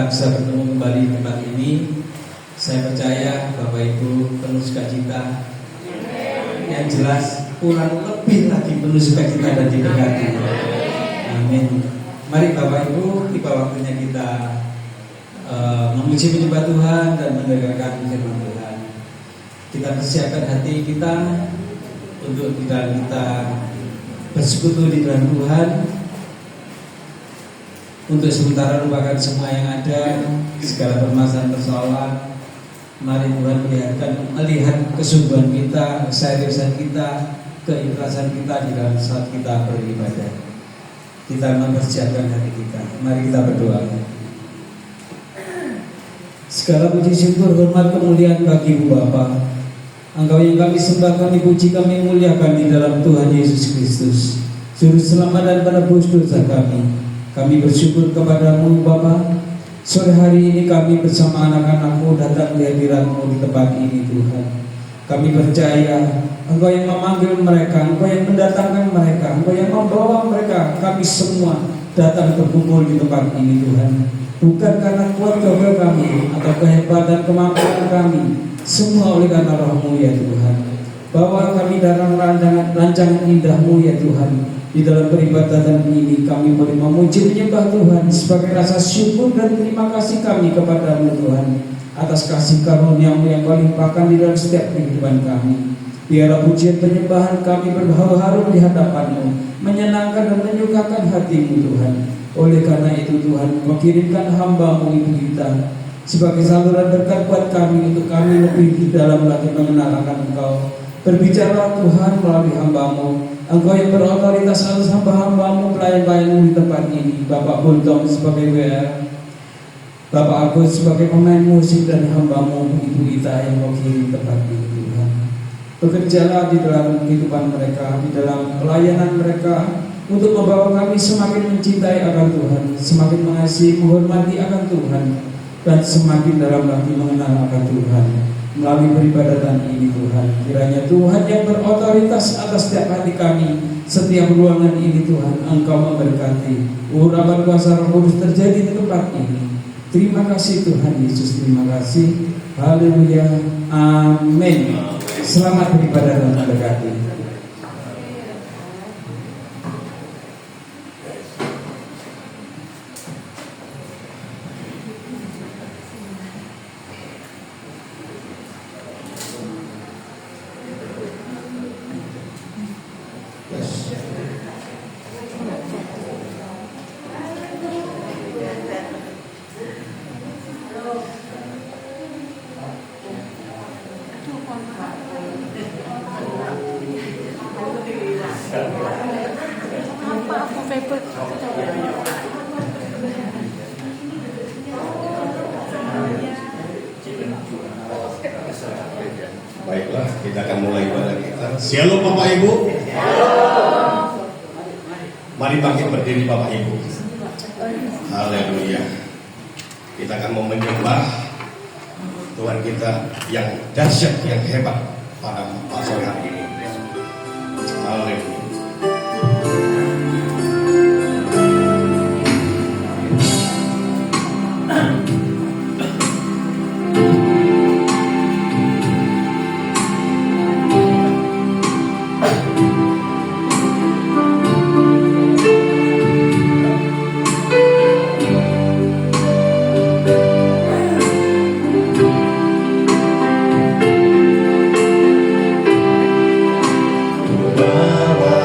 kita bisa bertemu kembali di tempat ini. Saya percaya Bapak Ibu penuh sukacita. Yang jelas kurang lebih lagi penuh sukacita dan diberkati. Amin. Mari Bapak Ibu, tiba waktunya kita memuji menyembah Tuhan dan mendengarkan firman Tuhan. Kita persiapkan hati kita untuk kita bersekutu di dalam Tuhan. Untuk sementara lupakan semua yang ada, segala permasalahan persoalan. Mari Tuhan melihat kesungguhan kita, keseriusan kita, keikhlasan kita di dalam saat kita beribadah. Kita mempersiapkan hati kita. Mari kita berdoa. Segala puji syukur, hormat, kemuliaan bagi-Mu Bapa. Engkau yang kami sembah, kami puji, kami muliakan di dalam Tuhan Yesus Kristus, Juru Selamat dan penebus dosa kami. Kami bersyukur kepada-Mu Bapa. Sore hari ini kami bersama anak-anak-Mu datang di hadirat-Mu di tempat ini Tuhan. Kami percaya Engkau yang memanggil mereka, Engkau yang mendatangkan mereka, Engkau yang membawa mereka. Kami semua datang berkumpul di tempat ini Tuhan, bukan karena kuat gagah kami atau kehebatan kemampuan kami, semua oleh karena Roh-Mu ya Tuhan. Bawa kami dalam rancangan indah-Mu ya Tuhan. Di dalam peribadatan ini kami boleh memuji menyembah Tuhan sebagai rasa syukur dan terima kasih kami kepada-Mu Tuhan, atas kasih karunia-Mu yang Kau limpahkan di dalam setiap kehidupan kami. Biarlah pujian penyembahan kami berharu-haru di hadapan-Mu, menyenangkan dan menyukakan hati-Mu Tuhan. Oleh karena itu Tuhan, Kau kirimkan hamba-Mu ibu kita sebagai saluran berkat buat kami, untuk kami lebih di dalam lagi mengenal akan Engkau. Berbicara Tuhan melalui hamba-Mu. Engkau yang berotoritas atas hamba-hamba-Mu, pelayan-pelayan-Mu di tempat ini. Bapak Buntong sebagai WR, Bapak Agus sebagai pemain musik, dan hamba-Mu Ibu Ita yang Kau kirim tempat ini Tuhan. Bekerjalah di dalam kehidupan mereka, di dalam pelayanan mereka, untuk membawa kami semakin mencintai akan Tuhan, semakin mengasihi, menghormati akan Tuhan, dan semakin dalam lagi mengenal akan Tuhan. Melalui peribadatan ini Tuhan, kiranya Tuhan yang berotoritas atas setiap hati kami, setiap ruangan ini Tuhan, Engkau memberkati. Urapan kuasa Roh Kudus terjadi di tempat ini. Terima kasih Tuhan Yesus, terima kasih. Haleluya, amin. Selamat beribadah dan memberkati. Baiklah, kita akan mulai ibadah kita. Shalom Bapak Ibu. Mari bangkit berdiri Bapak Ibu. Haleluya. Kita akan menyembah Tuhan kita yang dahsyat, yang hebat pada sore hari ini. Haleluya. Bawa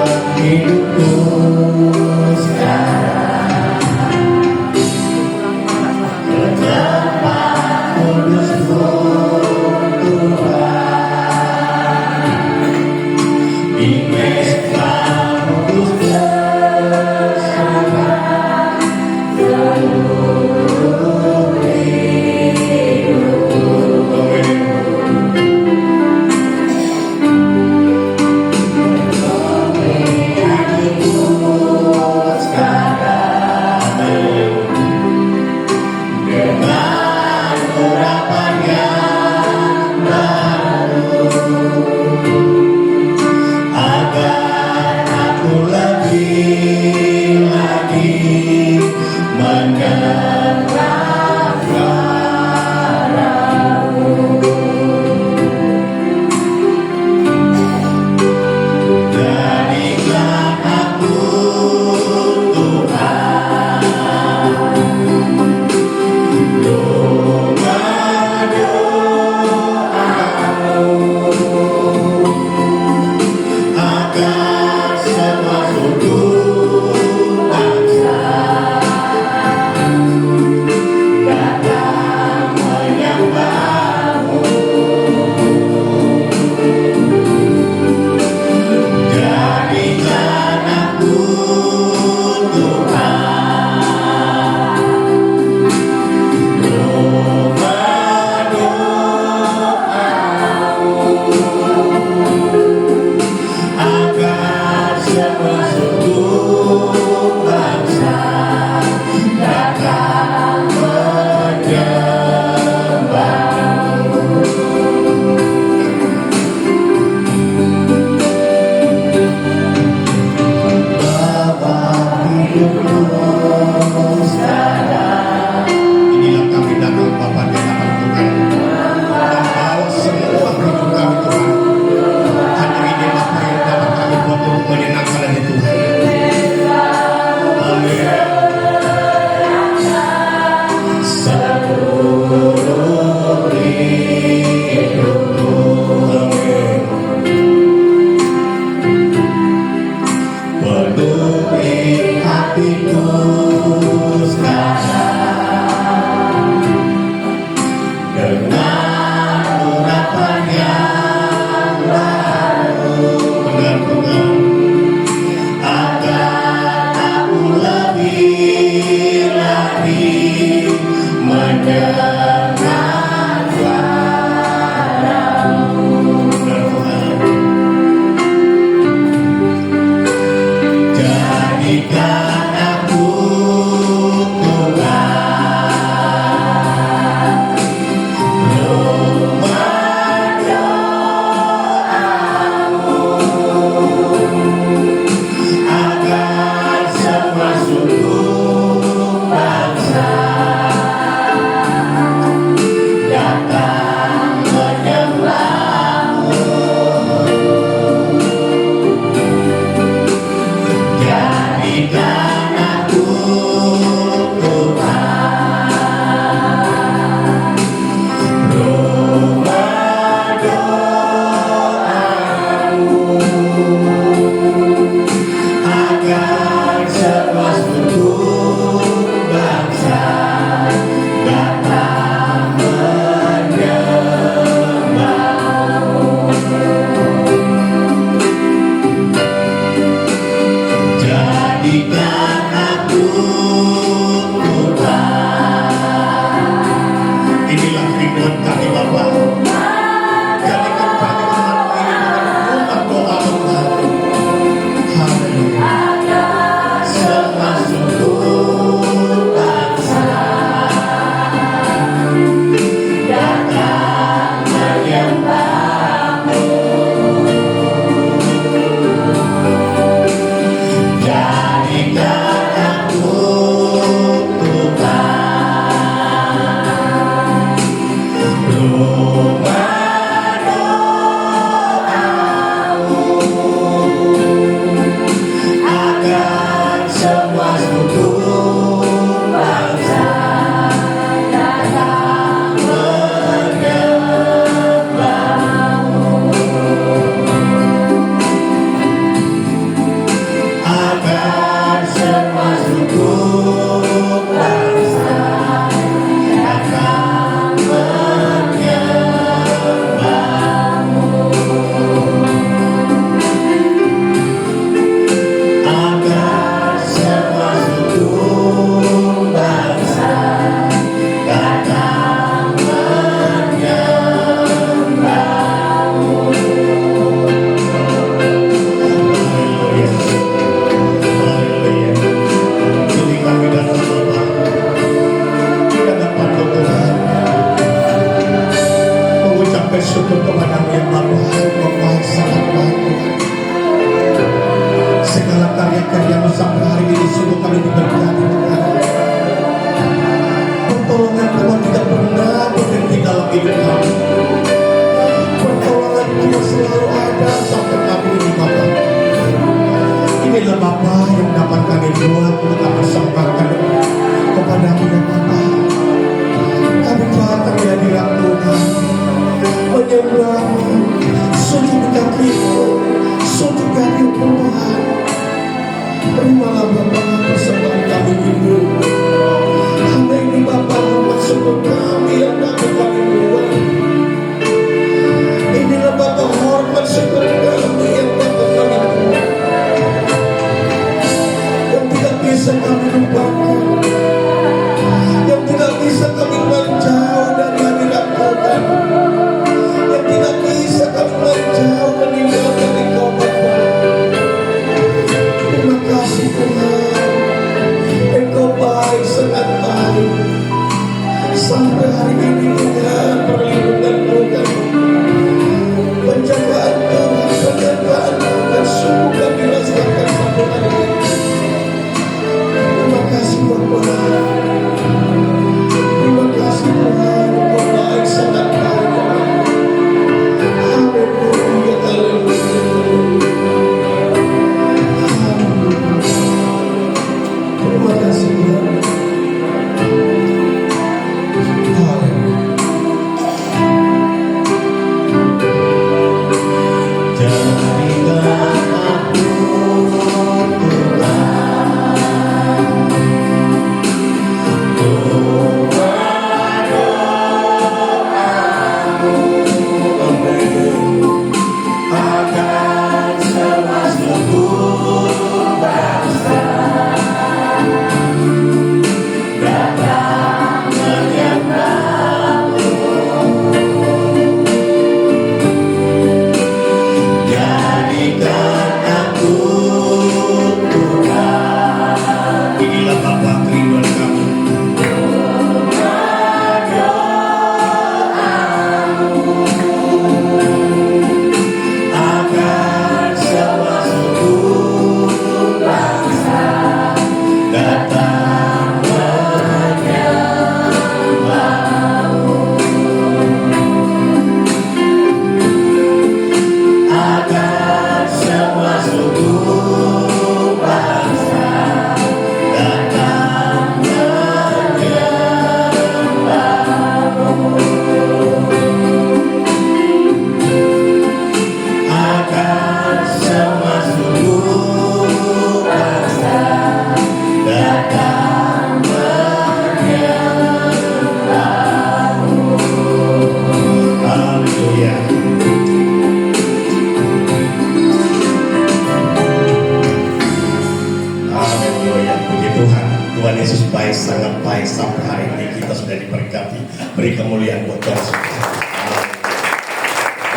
Tuhan Yesus baik, sangat baik. Sampai hari ini kita sudah diberkati. Beri kemuliaan buat Tuhan.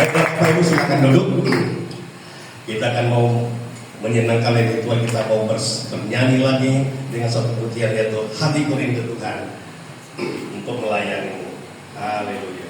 Baik, Bapak Ibu silakan duduk. Kita akan mau menyenangkan lagi Tuhan. Kita mau bernyanyi lagi dengan satu pujian, yaitu Hatiku Rindu Tuhan, untuk melayani. Haleluya.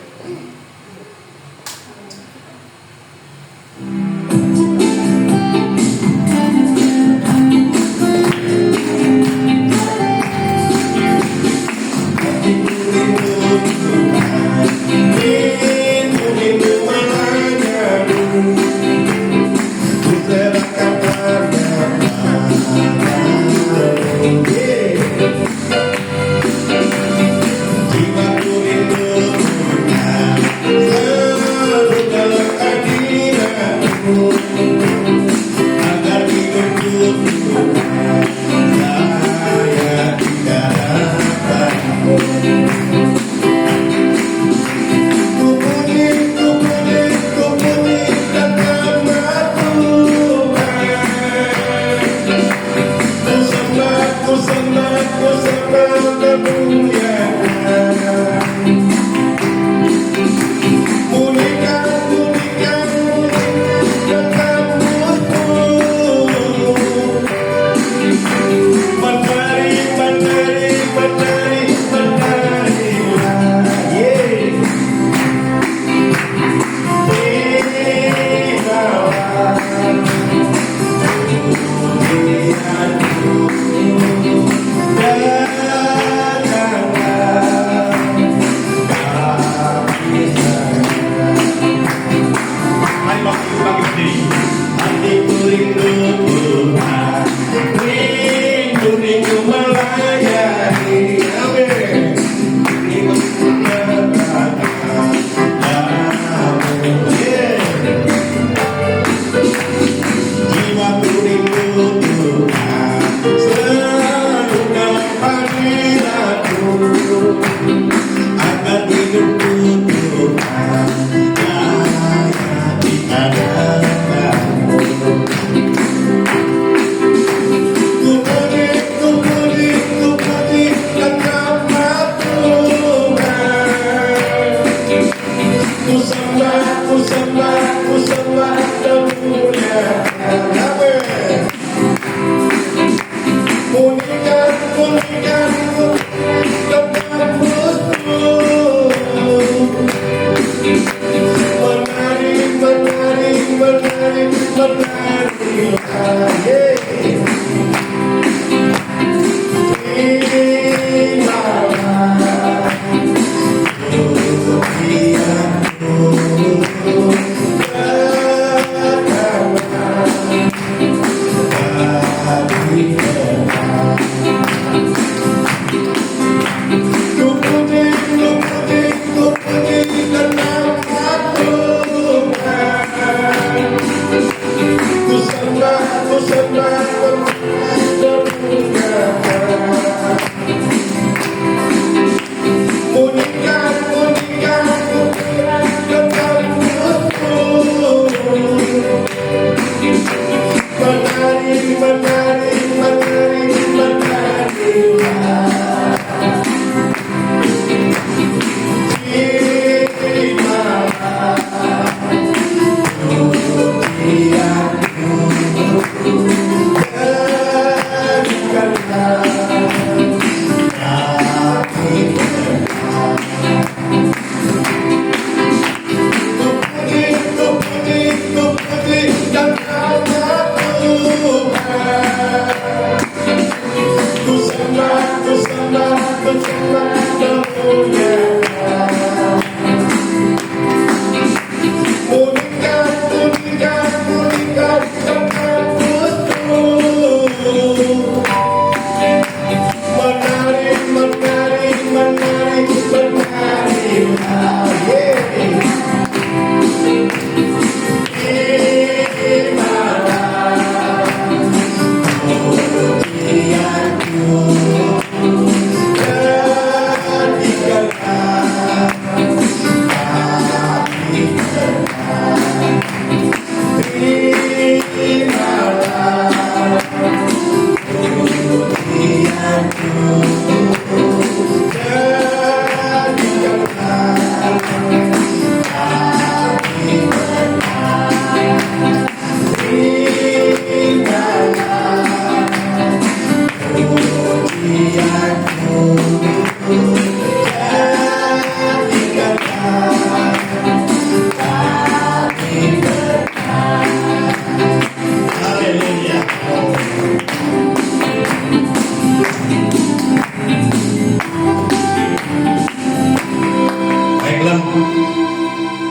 Baiklah,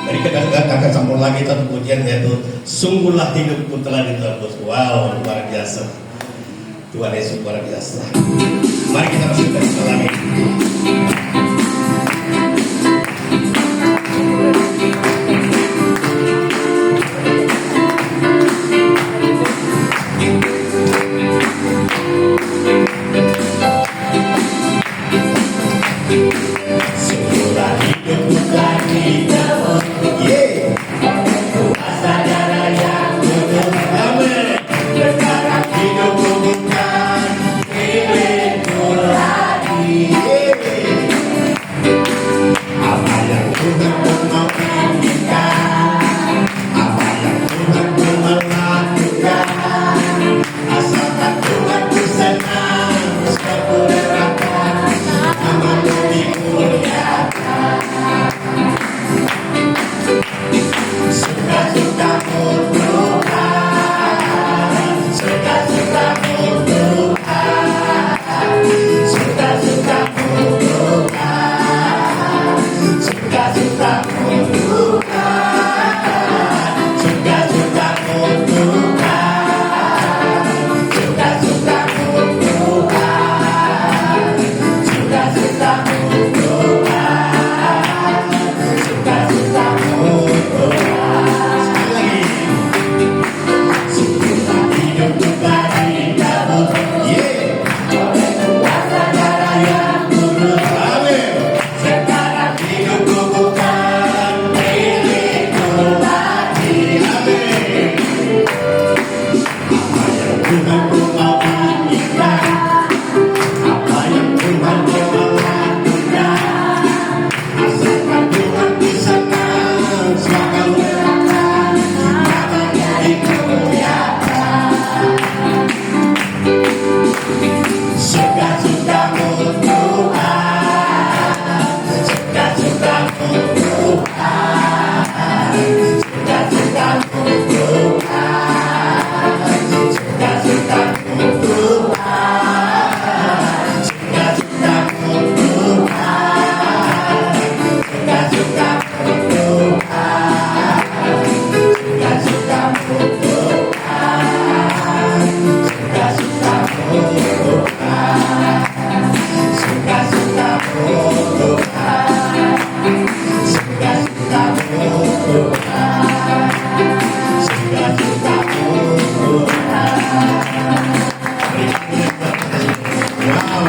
dari kita akan sambung lagi satu pujian, yaitu sungguhlah hidupku telah ditebus. Wow, luar biasa. Tuhan Yesus luar biasa. Mari kita masukkan kita lagi. Sungguhlah hidupku telah ditebus. Yeah. Kuasa darah yang kudus. Amin. Sekarang hidupku bukan milikku lagi. Apa yang Tuhan mau inginkan, apa yang Tuhan mau lakukan, asalkan Tuhan ku senang, sempurnakan nama-Mu dimuliakan. Suka-suka-Mu Tuhan, suka-suka-Mu Tuhan, suka-suka-Mu Tuhan, suka-suka-Mu Tuhan, suka-suka-Mu Tuhan, suka-suka-Mu Tuhan, suka-suka-Mu Tuhan, suka-suka-Mu Tuhan. Sekali lagi. Sungguhlah hidupku telah ditebus. Yeah. Oleh kuasa darah yang kudus. Amin. Sekarang hidupku bukan milikku lagi. Amin. Apa yang Tuhan mau inginkan, apa yang Tuhan mau lakukan, asalkan Tuhan ku senang, selalu nama-Nya dimuliakan. Suka-suka-Mu Tuhan, suka-suka-Mu Tuhan, suka-suka-Mu Tuhan, suka-suka-Mu Tuhan, suka-suka-Mu Tuhan, suka-suka-Mu Tuhan, suka-suka-Mu Tuhan, suka-suka-Mu Tuhan, suka-suka-Mu Tuhan, suka-suka-Mu Tuhan, suka-suka-Mu Tuhan. Wow.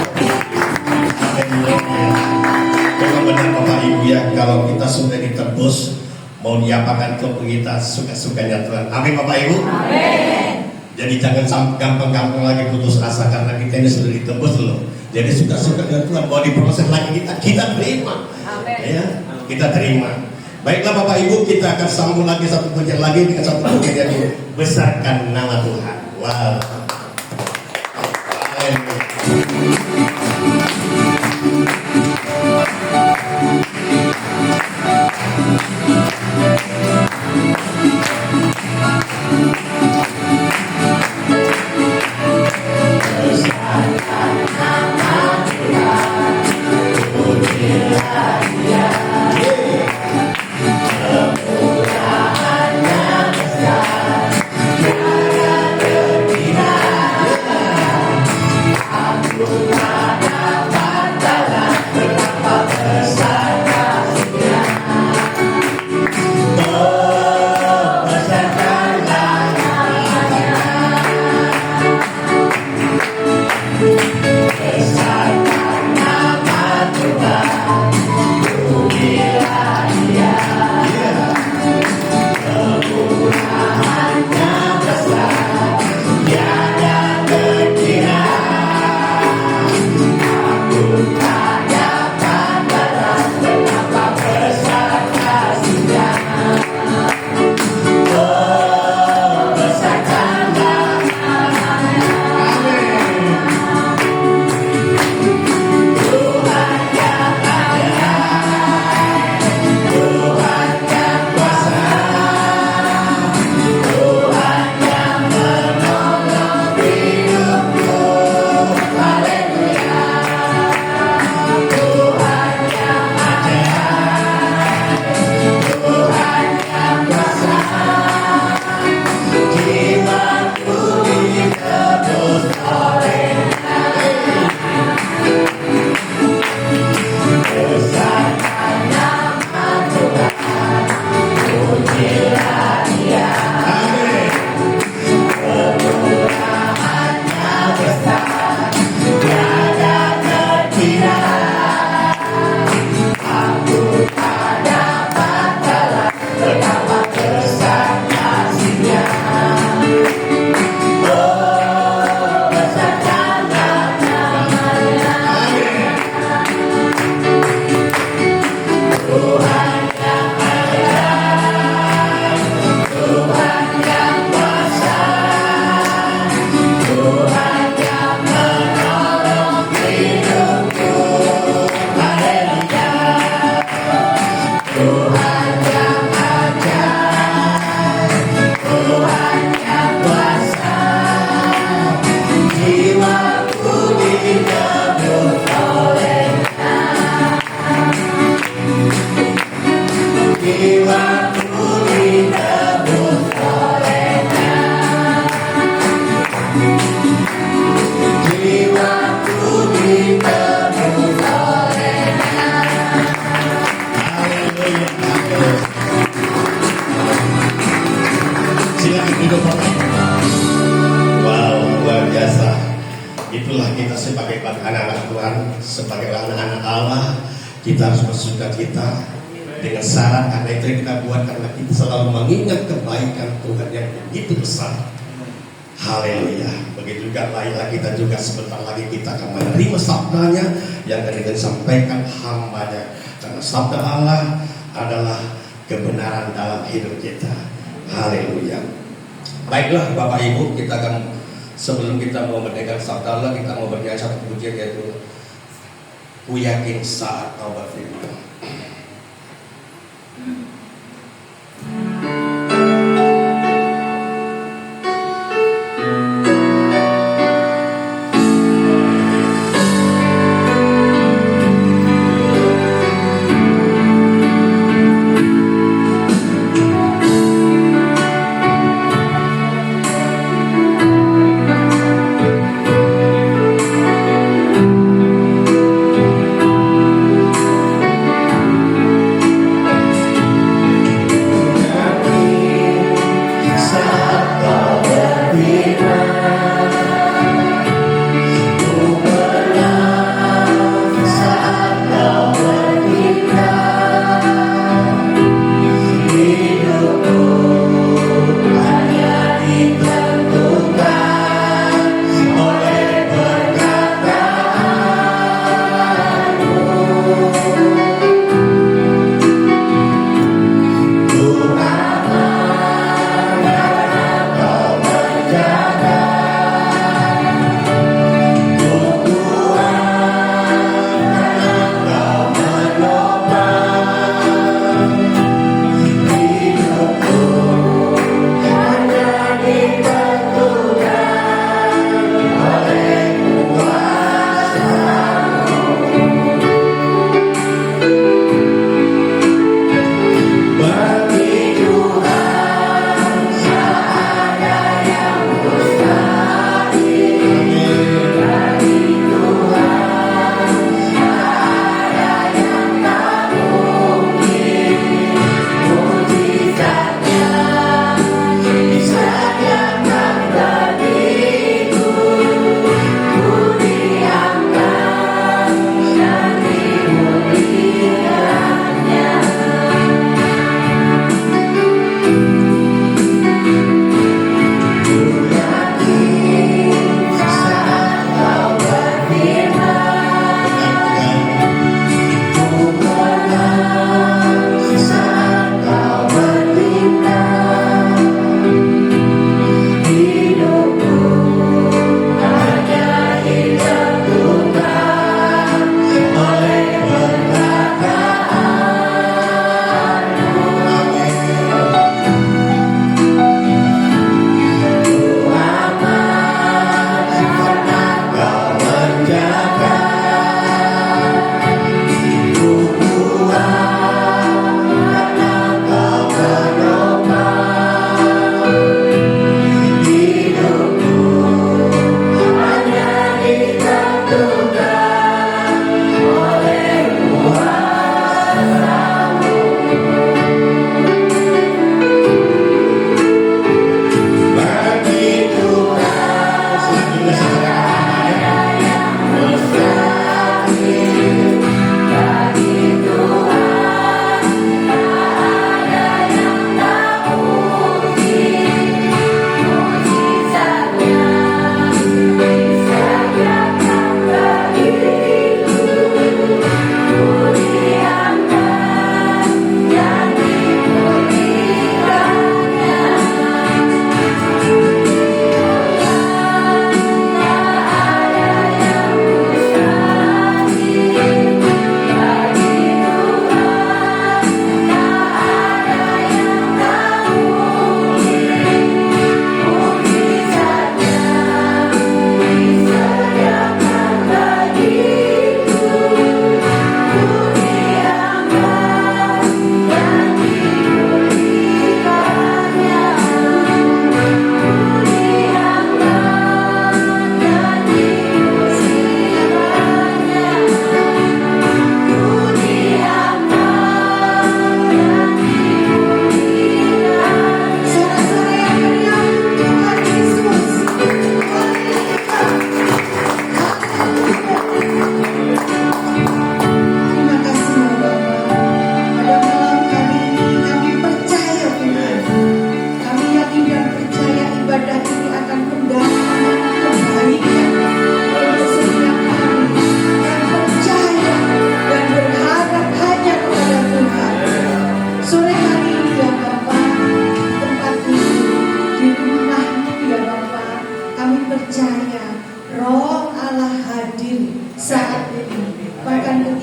Haleluya. Memang benar Bapak Ibu ya, kalau kita sudah ditebus, mau diapakan tubuh kita suka-sukanya Tuhan. Amin Bapak Ibu. Amin. Jadi jangan gampang-gampang lagi putus asa, karena kita ini sudah ditebus loh. Jadi suka-sukanya Tuhan, mau diproses lagi kita terima. Amin. Ya, kita terima. Baiklah Bapak Ibu, kita akan sambung lagi satu pujian lagi dengan satu pujian yang besarkan nama Tuhan. Wow. Tuhan sebagai anak-anak Allah kita harus bersuka cita dengan syarat karena itu yang kita buat karena kita selalu mengingat kebaikan Tuhan yang begitu besar. Haleluya. Begitu juga lainlah kita juga sebentar lagi kita akan menerima sabdanya yang akan disampaikan hambanya, karena sabda Allah adalah kebenaran dalam hidup kita. Haleluya. Baiklah Bapak Ibu, kita akan sebelum kita mau mendengar sabda Allah, kita mau bernyanyi satu pujian yaitu Ku Yakin Saat Kau Berfirman.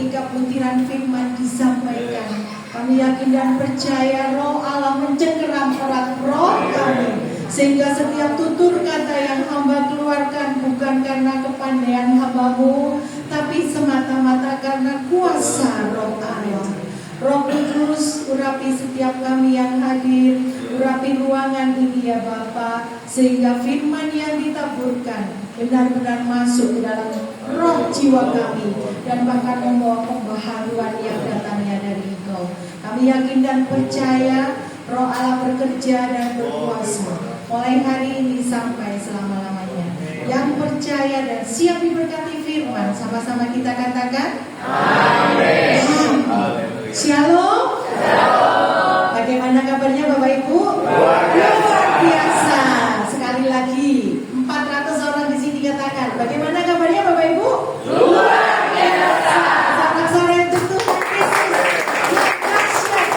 ketika butiran firman disampaikan, kami yakin dan percaya Roh Allah mencengkeram erat roh kami, sehingga setiap tutur kata yang hamba keluarkan bukan karena kepandaian hamba-Mu, tapi semata-mata karena kuasa Roh Allah. Roh Kudus, urapi setiap kami yang hadir, urapi ruangan ini ya Bapa, sehingga firman yang ditaburkan benar-benar masuk ke dalam roh jiwa kami, dan bahkan membawa pembaharuan yang datangnya dari Engkau. Kami yakin dan percaya Roh Allah bekerja dan berkuasa mulai hari ini sampai selama-lamanya. Yang percaya dan siap diberkati firman, sama-sama kita katakan amin. Shalom. Bagaimana kabarnya Bapak Ibu? Luar biasa. Sekali lagi 400 orang di sini katakan, bagaimana kabarnya Bapak Ibu? Luar biasa. Sorak-sorai untuk Tuhan Yesus. Dahsyat.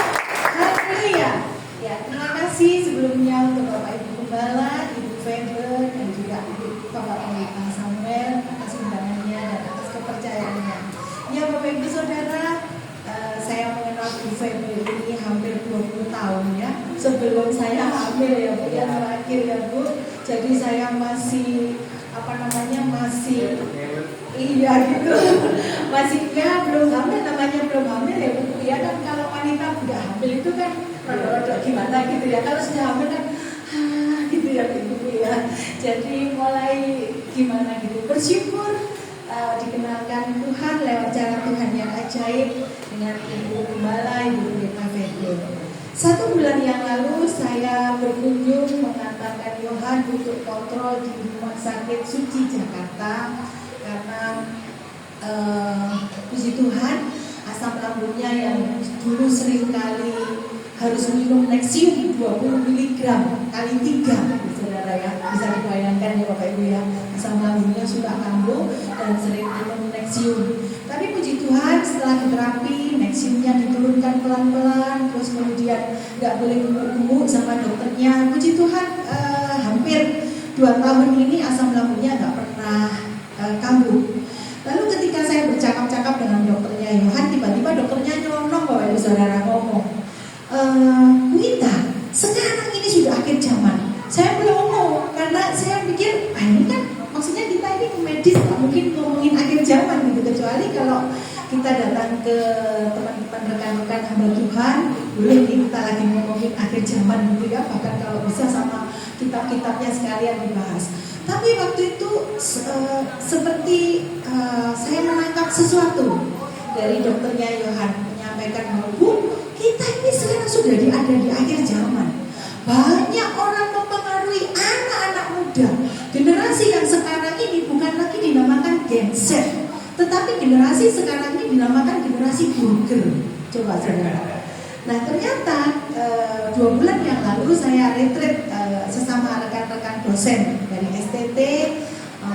Haleluya. Ya, terima kasih sebelumnya untuk Bapak Ibu Gembala, Ibu Faber, dan juga Bapak Pendeta Samuel atas undangannya dan atas kepercayaannya. Ya Bapak Ibu Saudara, saya mengenal Bu Febri ini hampir 20 tahun ya. Sebelum saya hamil ya Bu, yang terakhir ya Bu. Jadi saya masih masih iya gitu. Masih ya belum hamil, namanya belum hamil ya Bu. Ya kan kalau wanita udah hamil itu kan rada-rada gimana gitu ya. Kalau sudah hamil kan gitu ya Bu ya. Jadi mulai gimana gitu. Bersyukur dikenalkan Tuhan lewat cara Tuhan yang ajaib dengan Ibu Gembala, Ibu Pendeta Febri. 1 bulan yang lalu saya berkunjung mengantarkan Yohan untuk kontrol di Rumah Sakit Suci Jakarta karena puji Tuhan asam lambungnya yang dulu sering kali harus minum Nexium 20 mg kali 3, saudara ya, bisa dibayangkan ya Bapak Ibu ya, asam lambungnya sudah kambuh dan sering minum Nexium. Tapi puji Tuhan setelah diterapi, Nexiumnya diturunkan pelan-pelan, terus kemudian nggak boleh gemuk-gemuk sama dokternya. Puji Tuhan hampir 2 tahun ini asam lambungnya nggak pernah kambuh. Lalu ketika saya bercakap-cakap dengan dokternya Yohan, tiba-tiba dokternya nyelonong Bapak Ibu Saudara ngomong, Bu Ita, sekarang ini sudah akhir zaman. Saya melongo karena saya pikir, ini kan maksudnya kita ini medis, tak mungkin ngomongin akhir zaman gitu, kecuali kalau kita datang ke teman-teman rekan-rekan hamba Tuhan, boleh nih kita lagi ngomongin akhir zaman gitu ya, bahkan kalau bisa sama kitab-kitabnya sekalian dibahas. Tapi waktu itu seperti saya menangkap sesuatu dari dokternya Yohan, menyampaikan bahwa Bu, kita ini sekarang sudah ada di akhir zaman. Banyak orang mempengaruhi anak-anak muda. Generasi yang sekarang ini bukan lagi dinamakan Gen Z, tetapi generasi sekarang ini dinamakan generasi burger. Coba saudara. Nah ternyata 2 bulan yang lalu saya retreat sesama rekan-rekan dosen dari STT,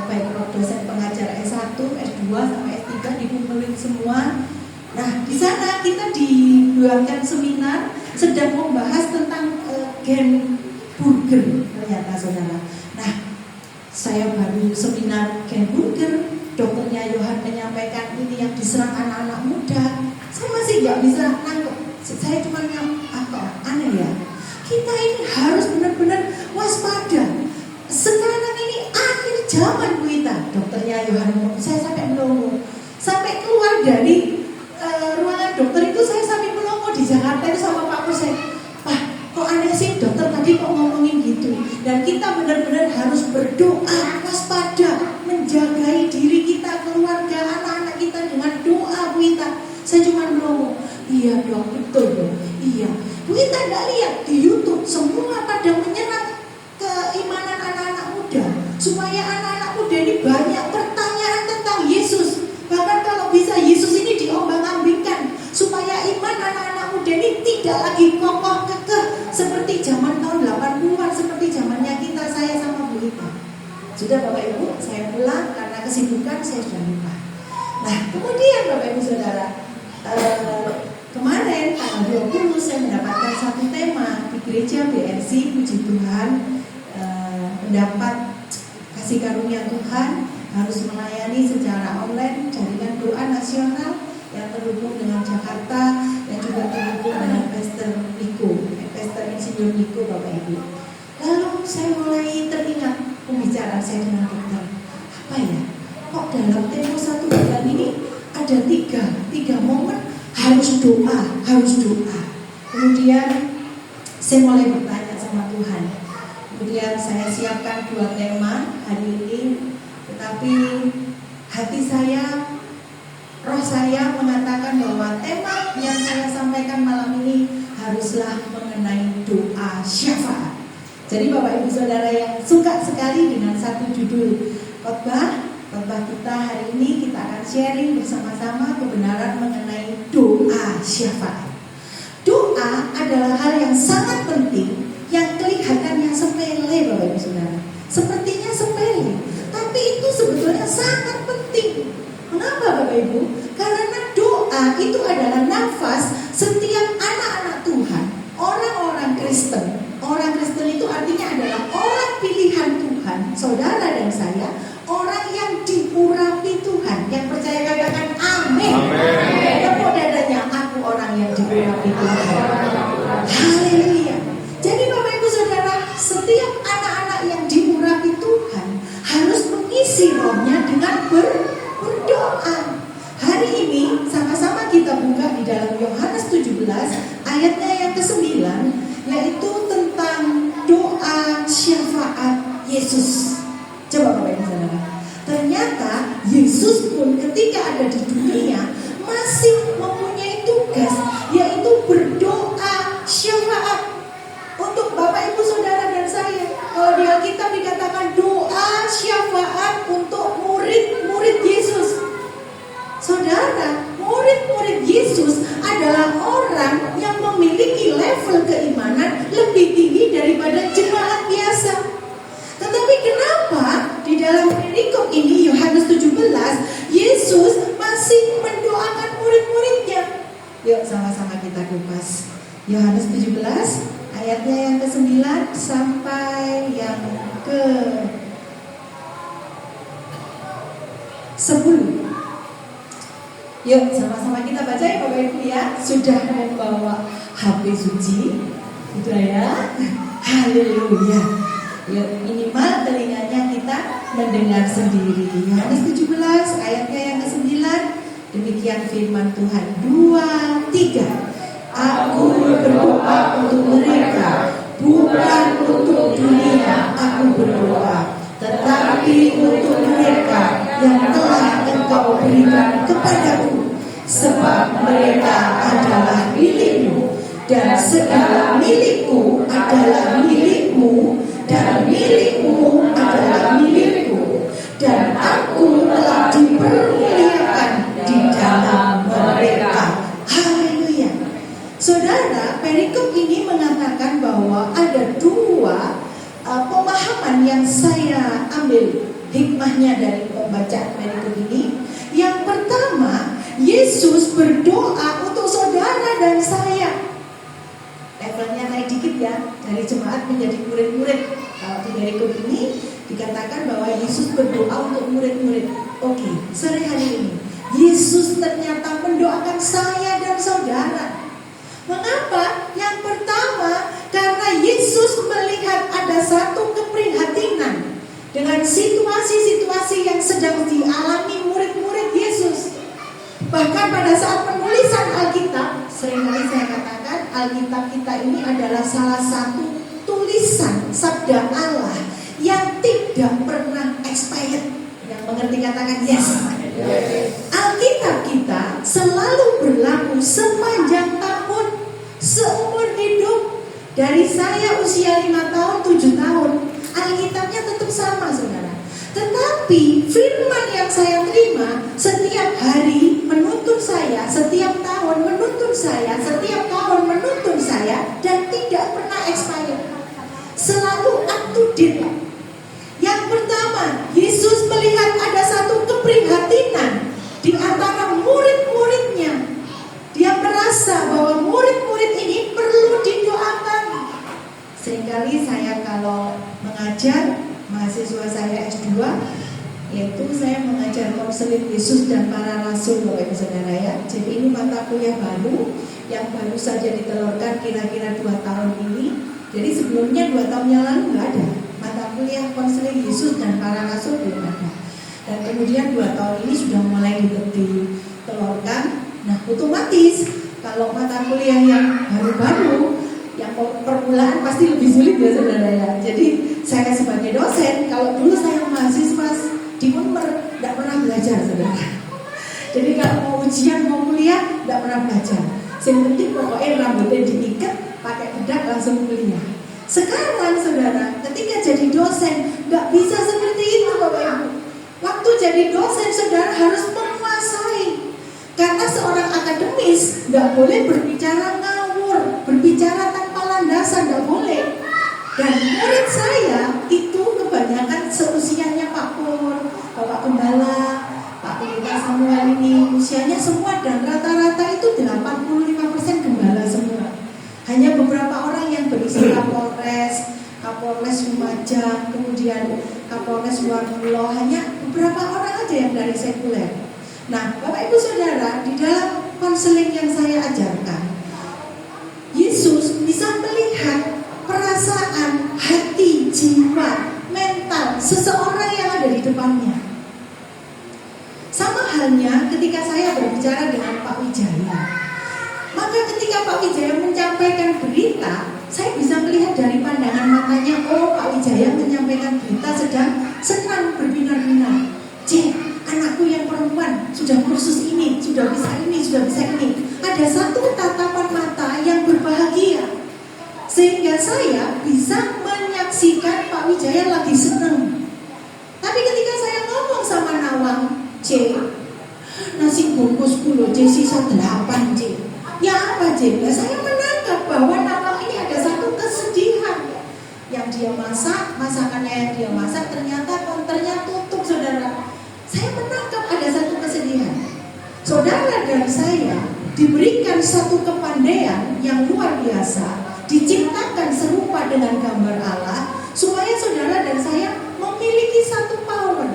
baik dosen pengajar S1, S2 sampai S3 dikumpulin semua. Nah di sana kita dibuatkan seminar sedang membahas tentang gen burger ternyata saudara. Nah saya baru seminar gen burger, dokternya Yohan menyampaikan ini yang diserang anak-anak muda. Saya masih nggak bisa nangkep. Saya cuma aneh ya. Kita ini harus benar-benar waspada. Sekarang ini akhir zaman Bu Ita. Dokternya Yohan ngomong, saya sampai melongo. Sampai keluar dari ruangan dokter itu saya sampai melongo di Jakarta itu sama Pak Pusat. Pak, kok aneh sih dokter tadi kok ngomongin gitu. Dan kita benar-benar harus berdoa, waspada, menjagai diri kita, keluarga, anak-anak kita dengan doa Bu Ita. Saya cuma melongo. Iya dong, betul dong. Iya. Bu Ita nggak lihat di YouTube semua pada menyerang keimanan anak-anak muda, supaya anak-anak muda ini banyak pertanyaan tentang Yesus. Bahkan kalau bisa Yesus ini diombang-ambingkan, supaya iman anak-anak muda ini tidak lagi kokoh kekeh seperti zaman tahun 80-an, seperti zamannya kita, saya sama Bu Ita. Sudah Bapak Ibu, saya pulang karena kesibukan saya sudah lupa. Nah kemudian Bapak Ibu Saudara, kemarin tanggal 20 saya mendapatkan satu tema di gereja BRC, puji Tuhan, mendapat kasih karunia Tuhan harus melayani secara online jaringan doa nasional yang terhubung dengan Jakarta, dan juga terhubung dengan Pastor Insinyur Niko, Bapak Ibu. Lalu saya mulai teringat pembicaraan saya dengan dokter. Apa ya? Kok dalam tempo 1 bulan ini ada tiga momen harus doa. Kemudian saya mulai bertanya sama Tuhan. Kemudian saya siapkan 2 tema hari ini, tetapi hati saya, roh saya mengatakan bahwa tema yang saya sampaikan malam ini haruslah mengenai doa syafaat. Jadi Bapak Ibu Saudara yang suka sekali dengan satu judul khotbah kita hari ini, kita akan sharing bersama-sama kebenaran mengenai doa syafaat. Doa adalah hal yang sangat penting, yang kelihatannya sepele, Bapak Ibu Saudara. Sepertinya sepele, tapi itu sebetulnya sangat penting. Mengapa Bapak Ibu? Karena doa itu adalah nafas setiap anak-anak Tuhan, orang-orang Kristen. Orang Kristen itu artinya adalah orang pilihan Tuhan, saudara dan saya, orang yang diurapi Tuhan. Yang percaya katakan amin. Tepuk dadanya, aku orang yang diurapi Tuhan. Haleluya. Jadi Bapak Ibu Saudara, setiap anak-anak yang diurapi Tuhan harus mengisi rohnya dengan berdoa. Hari ini sama-sama kita buka di dalam Yohanes 17 ayatnya yang ke-9, yaitu tentang doa syafaat Yesus. Coba Bapak Ibu Saudara, ternyata Yesus pun ketika ada di dunia masih mempunyai tugas, yaitu berdoa syafaat untuk Bapak Ibu Saudara dan saya. Kalau di Alkitab dikatakan doa syafaat untuk murid-murid Yesus. Saudara, murid-murid Yesus adalah orang yang memiliki level keimanan lebih tinggi daripada jemaat biasa. Tetapi kenapa di dalam perikop ini Yohanes 17 Yesus masih mendoakan murid-muridnya? Yuk sama-sama kita kupas. Yohanes 17 ayatnya yang ke-9 sampai yang ke-10. Yuk sama-sama kita baca ya Bapak Ibu ya. Sudah membawa HP suci, sudah ya. Haleluya. Yuk minimal telinganya kita mendengar sendiri. Yohanes 17 ayatnya yang ke-9. Demikian firman Tuhan. 2, 3. Aku berdoa untuk mereka, bukan untuk dunia aku berdoa, tetapi untuk mereka yang telah Engkau berikan kepadaku, sebab mereka adalah milikmu, dan segala milikku adalah milikmu, dan milikmu adalah milikku, dan aku telah dipermuliakan di dalam mereka. Haleluya. Saudara, perikop ini mengatakan bahwa ada 2 pemahaman yang saya ambil hikmahnya dari pembacaan perikop ini. Yang pertama, Yesus berdoa untuk saudara dan saya. Levelnya naik dikit ya, dari jemaat menjadi murid-murid. Kalau di perikop ini dikatakan bahwa Yesus berdoa untuk murid-murid. Oke, sore hari ini Yesus ternyata mendoakan saya dan saudara. Mengapa? Yang pertama, karena Yesus melihat ada satu keprihatinan dengan situasi-situasi yang sedang dialami murid-murid Yesus. Bahkan pada saat penulisan Alkitab, seringkali saya katakan Alkitab kita ini adalah salah satu tulisan sabda Allah yang tidak pernah expired. Yang mengerti katakan yes. Alkitab kita selalu berlaku sepanjang tahun, seumur hidup. Dari saya usia 5 tahun, 7 tahun, Alkitabnya tetap sama saudara. Tetapi firman yang saya terima setiap hari menuntun saya, setiap tahun menuntun saya, setiap tahun menuntun saya, dan tidak pernah expired. Selalu up to date. Yang pertama, Yesus melihat ada satu keprihatinan di antara murid-muridnya. Dia merasa bahwa murid-murid ini perlu didoakan. Seringkali saya kalau mengajar mahasiswa saya S2, yaitu saya mengajar konseling Yesus dan para rasul, Bapak Ibu Saudara ya. Jadi ini mata kuliah baru yang baru saja ditelurkan kira-kira 2 tahun ini. Jadi sebelumnya 2 tahun yang lalu nggak ada mata kuliah konseling Yesus dan para rasul, belum ada. Dan kemudian 2 tahun ini sudah mulai ditelurkan. Nah, otomatis kalau mata kuliah yang baru-baru, yang permulaan pasti lebih sulit ya saudara ya. Jadi saya sebagai dosen, kalau dulu saya mahasiswa di Unmer tidak pernah belajar saudara. Jadi kalau mau ujian, mau kuliah tidak pernah belajar. Yang penting pokoknya rambutnya diikat, pakai bedak langsung kuliah. Sekarang saudara, ketika jadi dosen nggak bisa seperti itu Bapak Ibu. Waktu jadi dosen saudara harus menguasai. Karena seorang akademis nggak boleh berbicara ngawur, berbicara tanpa landasan, nggak boleh. Dan murid saya itu kebanyakan seusianya Pak Pur, Bapak Gembala, Pak Pendeta Samuel ini usianya semua, dan rata-rata itu 85% gembala semua. Hanya beberapa orang yang berisi Kapolres Lumajang, kemudian Kapolres Warulo, hanya beberapa orang aja yang dari sekuler. Nah, Bapak Ibu Saudara, di dalam konseling yang saya ajarkan, Yesus bisa melihat perasaan, hati, jiwa, mental seseorang yang ada di depannya. Sama halnya ketika saya berbicara dengan Pak Wijaya. Maka ketika Pak Wijaya menyampaikan berita, saya bisa melihat dari pandangan matanya, oh Pak Wijaya menyampaikan berita sedang senang berbinar-binar. Anakku yang perempuan sudah kursus ini, sudah bisa ini, sudah bisa ini. Ada satu tatapan mata yang berbahagia, sehingga saya bisa menyaksikan Pak Wijaya lagi senang. Tapi ketika saya ngomong sama Nawang, nasi bungkus 10 sisa 8 ya apa Nah, saya menangkap bahwa Nawang ini ada satu kesedihan. Yang dia masak, masakannya yang dia masak ternyata konternya tutup saudara. Saya menangkap ada satu kesedihan. Saudara dan saya diberikan satu kepandaian yang luar biasa, diciptakan serupa dengan gambar Allah, supaya saudara dan saya memiliki satu power,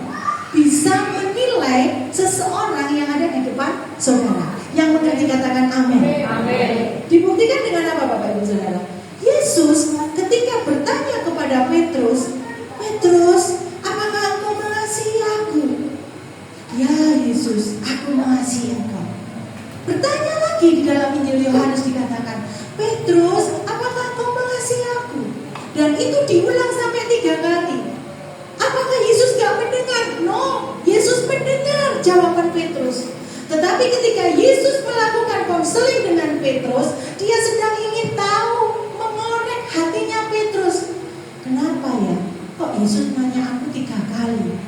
bisa menilai seseorang yang ada di depan saudara. Yang mengerti katakan amin. Amin. Dibuktikan dengan apa Bapak Ibu Saudara? Yesus ketika bertanya kepada Petrus, apakah engkau mengasihi aku? Ya Yesus, aku mengasihi engkau. Bertanya lagi di dalam Injil Yohanes dikatakan, Petrus, apakah engkau mengasihi aku? Dan itu diulang sampai 3 kali. Apakah Yesus gak mendengar? No, Yesus mendengar jawaban Petrus. Tetapi ketika Yesus melakukan konseling dengan Petrus, dia sedang ingin tahu, mengorek hatinya Petrus. Kenapa ya? Kok Yesus nanya aku 3 kali?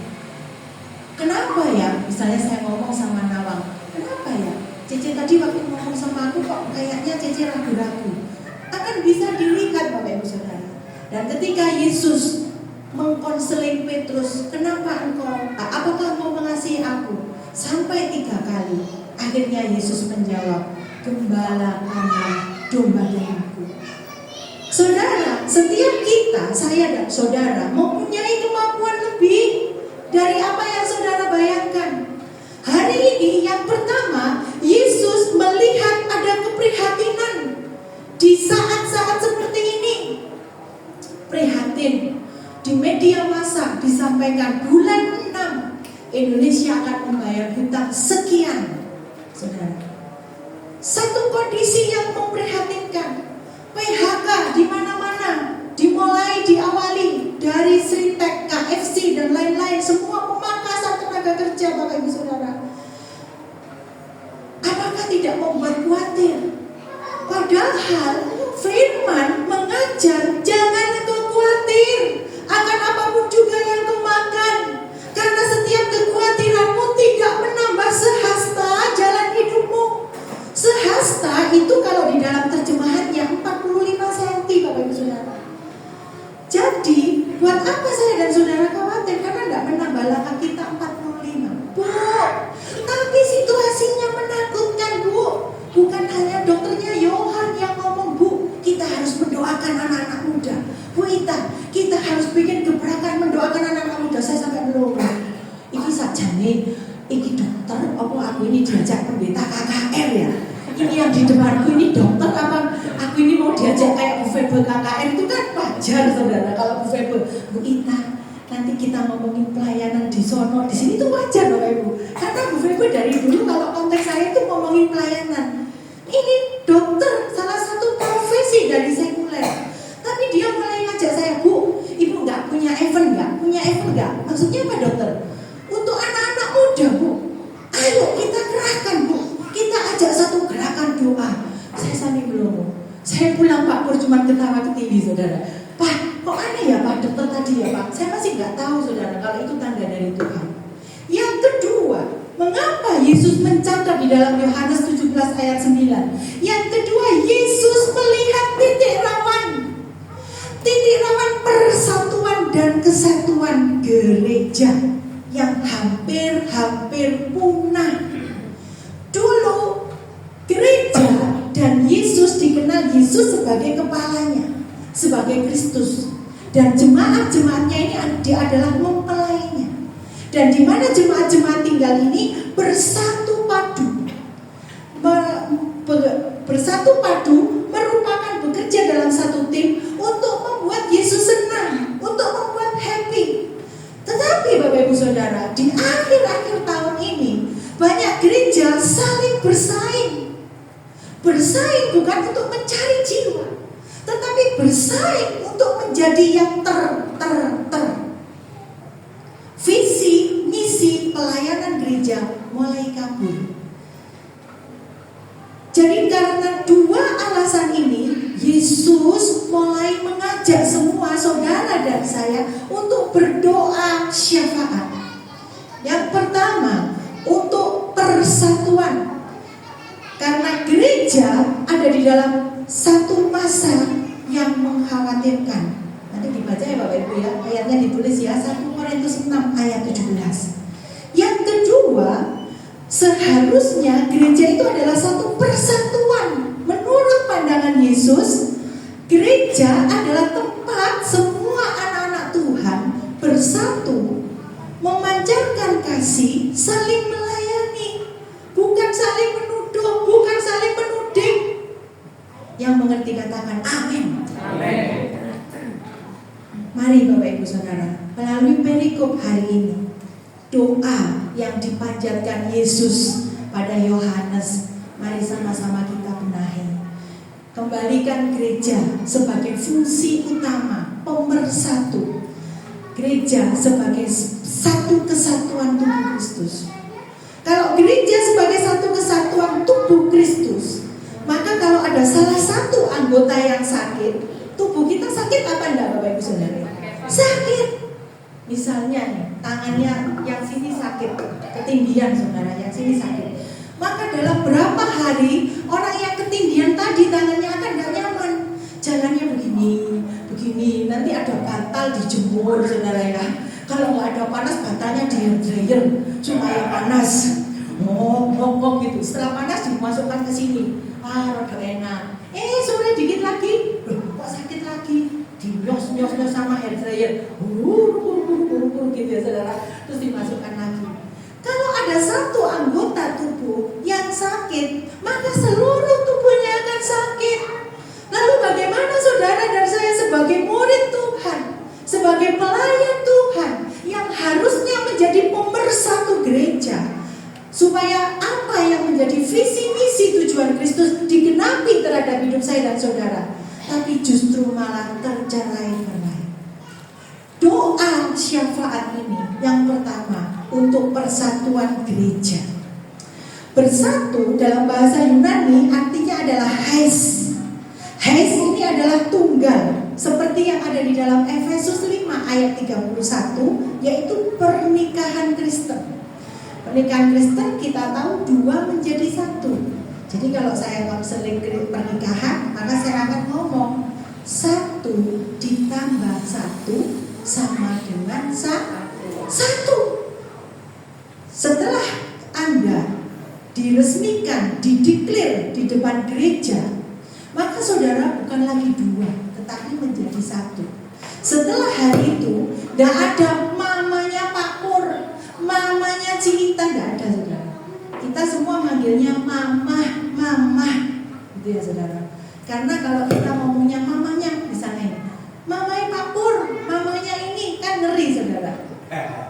Kenapa ya? Misalnya saya ngomong sama Nawang, kenapa ya? Cece tadi waktu ngomong sama aku kok kayaknya Cece ragu-ragu. Akan bisa dilihat Bapak Ibu Saudara. Dan ketika Yesus mengkonseling Petrus, apakah engkau mengasihi aku? Sampai 3 kali. Akhirnya Yesus menjawab, gembalakanlah domba-dombaku. Saudara, setiap kita, saya dan saudara, mempunyai kemampuan lebih dari apa yang saudara bayangkan. Hari ini yang pertama, Yesus melihat ada keprihatinan di saat-saat seperti ini. Prihatin. Di media massa disampaikan bulan 6 Indonesia akan membayar hutang sekian. Saudara, satu kondisi yang memprihatinkan. PHK di mana-mana, diawali dari Sritek, KFC dan lain-lain, semua pemangkasan tenaga kerja Bapak Ibu Saudara. Apakah tidak membuat khawatir? Padahal firman mengajar jangan engkau khawatir akan apapun juga yang kau makan, karena setiap kekhawatiranmu tidak menambah sehasta jalan hidupmu. Sehasta itu kalau di dalam terjemahannya 45 cm Bapak Ibu Saudara. Jadi buat apa saya dan saudara khawatir? Karena tidak menambah langkah kita 45. Bu, tapi situasinya menakutkan Bu. Bukan hanya dokternya Yohan yang ngomong, Bu, kita harus mendoakan anak-anak muda. ini yang di depanku ini dokter apa aku ini mau diajak kayak Bu Febe KKR itu kan wajar saudara. Kalau Bu Febe, Bu Ita nanti kita ngomongin pelayanan di sono, di sini tuh wajar Bapak Ibu. Karena Bu Febe dari dulu kalau konteks saya itu ngomongin pelayanan. Ini dokter, salah satu profesi dari sekuler. Tapi dia mulai ngajak saya, Bu, Ibu nggak punya event nggak? Punya event nggak? Maksudnya apa dokter? Untuk anak-anak muda, Bu. Ayo kita kerahkan, Bu. Kita ajak satu gerakan doa. Saya sambil melongo. Saya pulang Pak Pur cuma ketawa ke TV saudara. Pak, kok aneh ya Pak dokter tadi ya Pak? Saya masih nggak tahu saudara kalau itu tanda dari Tuhan. Yang kedua, mengapa Yesus mencatat di dalam Yohanes 17 ayat 9? Yang kedua, Yesus melihat titik rawan. Titik rawan persatuan dan kesatuan gereja yang hampir punah. Dulu gereja dan Yesus dikenal Yesus sebagai kepalanya, sebagai Kristus, dan jemaat-jemaatnya ini dia adalah mempelainya. Dan di mana jemaat-jemaat tinggal ini bersatu padu, bersatu padu merupakan bekerja dalam satu tim untuk membuat Yesus senang, untuk membuat happy. Tetapi Bapak Ibu Saudara, di akhir-akhir tahun ini banyak gereja saling bersaing. Bersaing bukan untuk mencari jiwa, tetapi bersaing untuk menjadi yang ter. Visi, misi, pelayanan gereja mulai kabur. Jadi karena dua alasan ini, Yesus mulai mengajak semua saudara dan saya untuk berdoa syafaat. Yang pertama, untuk persatuan. Karena gereja ada di dalam satu masa yang mengkhawatirkan. Nanti dibaca ya Bapak Ibu ya, ayatnya ditulis ya, 1 Korintus 6 ayat 17. Yang kedua, seharusnya gereja itu adalah satu persatuan. Menurut pandangan Yesus, gereja adalah tempat semua anak-anak Tuhan bersatu, memancarkan kasih, saling melayani, bukan saling menuduh, bukan saling menuding. Yang mengerti katakan amin. Amin. Mari Bapak Ibu Saudara, melalui perikop hari ini, doa yang dipanjatkan Yesus pada Yohanes, mari sama-sama kita benahi. Kembalikan gereja sebagai fungsi utama, pemersatu. Gereja sebagai satu kesatuan tubuh Kristus. Kalau gereja sebagai satu kesatuan tubuh Kristus, maka kalau ada salah satu anggota yang sakit, tubuh kita sakit apa enggak Bapak Ibu Saudara? Sakit. Misalnya nih, tangannya yang sini sakit, ketindihan saudara, yang sini sakit. Maka dalam berapa hari orang yang ketindihan tadi tangannya akan gak nyaman. Jalannya begini, nanti ada bantal dijemur saudara ya. Kalau nggak ada panas, bantalnya di dryer supaya panas. Ngok gitu. Setelah panas dimasukkan ke sini. Rada enak. Sore dikit lagi, kok sakit lagi? Dinyos sama hair dryer. Gitu ya saudara. Terus dimasukkan lagi. Kalau ada satu anggota tubuh yang sakit, maka seluruh tubuhnya akan sakit. Lalu bagaimana saudara dan saya sebagai murid Tuhan, sebagai pelayan Tuhan yang harusnya menjadi pemersatu gereja, supaya apa yang menjadi visi misi tujuan Kristus digenapi terhadap hidup saya dan saudara, tapi justru malah tercerai-berai. Doa syafaat ini yang pertama untuk persatuan gereja. Bersatu dalam bahasa Yunani artinya adalah hais. Hais ini adalah tunggal, seperti yang ada di dalam Efesus 5 ayat 31, yaitu pernikahan Kristen. Pernikahan Kristen kita tahu dua menjadi satu. Jadi kalau saya konseling pernikahan, maka saya akan ngomong 1 ditambah 1 sama dengan 1. Setelah Anda diresmikan, dideklar di depan gereja, maka saudara bukan lagi 2, tetapi menjadi 1. Setelah hari itu, tidak ada mamanya Pak Pur, mamanya Cinta, tidak ada saudara. Kita semua manggilnya mama gitu ya saudara. Karena kalau kita ngomongnya mamanya, misalnya mamanya Pak Pur, mamanya ini, kan ngeri saudara.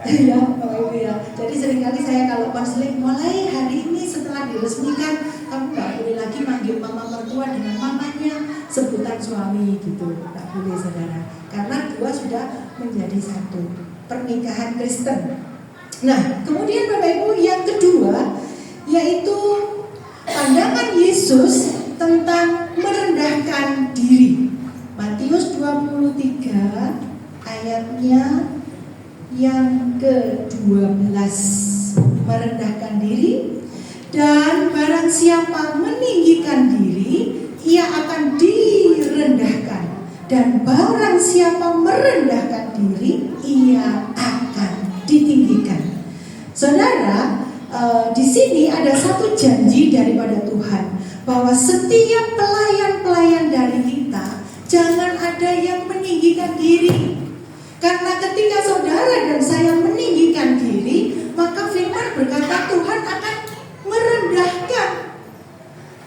Ya, Bapak Ibu ya. Jadi seringkali saya kalau konseling, mulai hari ini setelah diresmikan, kamu nggak boleh lagi manggil mama mertua dengan mamanya, sebutan suami gitu, nggak boleh saudara. Karena dua sudah menjadi satu, pernikahan Kristen. Nah, kemudian Bapak Ibu yang kedua, yaitu pandangan Yesus tentang merendahkan diri. Matius 23 ayatnya yang ke-12, merendahkan diri, dan barang siapa meninggikan diri, ia akan direndahkan, dan barang siapa merendahkan diri, ia akan ditinggikan. Saudara, di sini ada satu janji daripada Tuhan, bahwa setiap pelayan-pelayan dari kita jangan ada yang meninggikan diri. Karena ketika saudara dan saya meninggikan diri, maka firman berkata Tuhan akan merendahkan.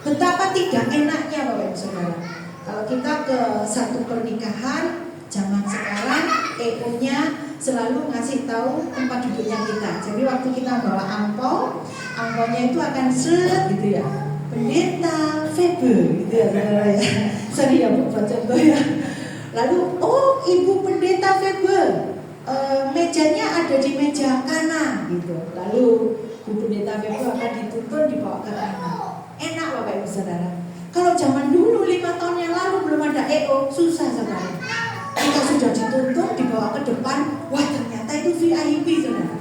Betapa tidak enaknya Bapak Ibu Saudara, kalau kita ke satu pernikahan zaman sekarang, EO-nya selalu ngasih tahu tempat duduknya kita. Jadi waktu kita bawa angpaunya itu akan set gitu ya, pendeta Febe gitu ya saudara ya. Sorry ya Bu, buat contoh ya. Lalu, oh ibu pendeta Febe, mejanya ada di meja kanan gitu. Lalu Bu pendeta Febe akan dituntun dibawa ke kanan. Enak Bapak Ibu Saudara. Kalau zaman dulu 5 tahun yang lalu belum ada EO, susah saudara. Kita sudah dituntun dibawa ke depan, wah ternyata itu VIP saudara.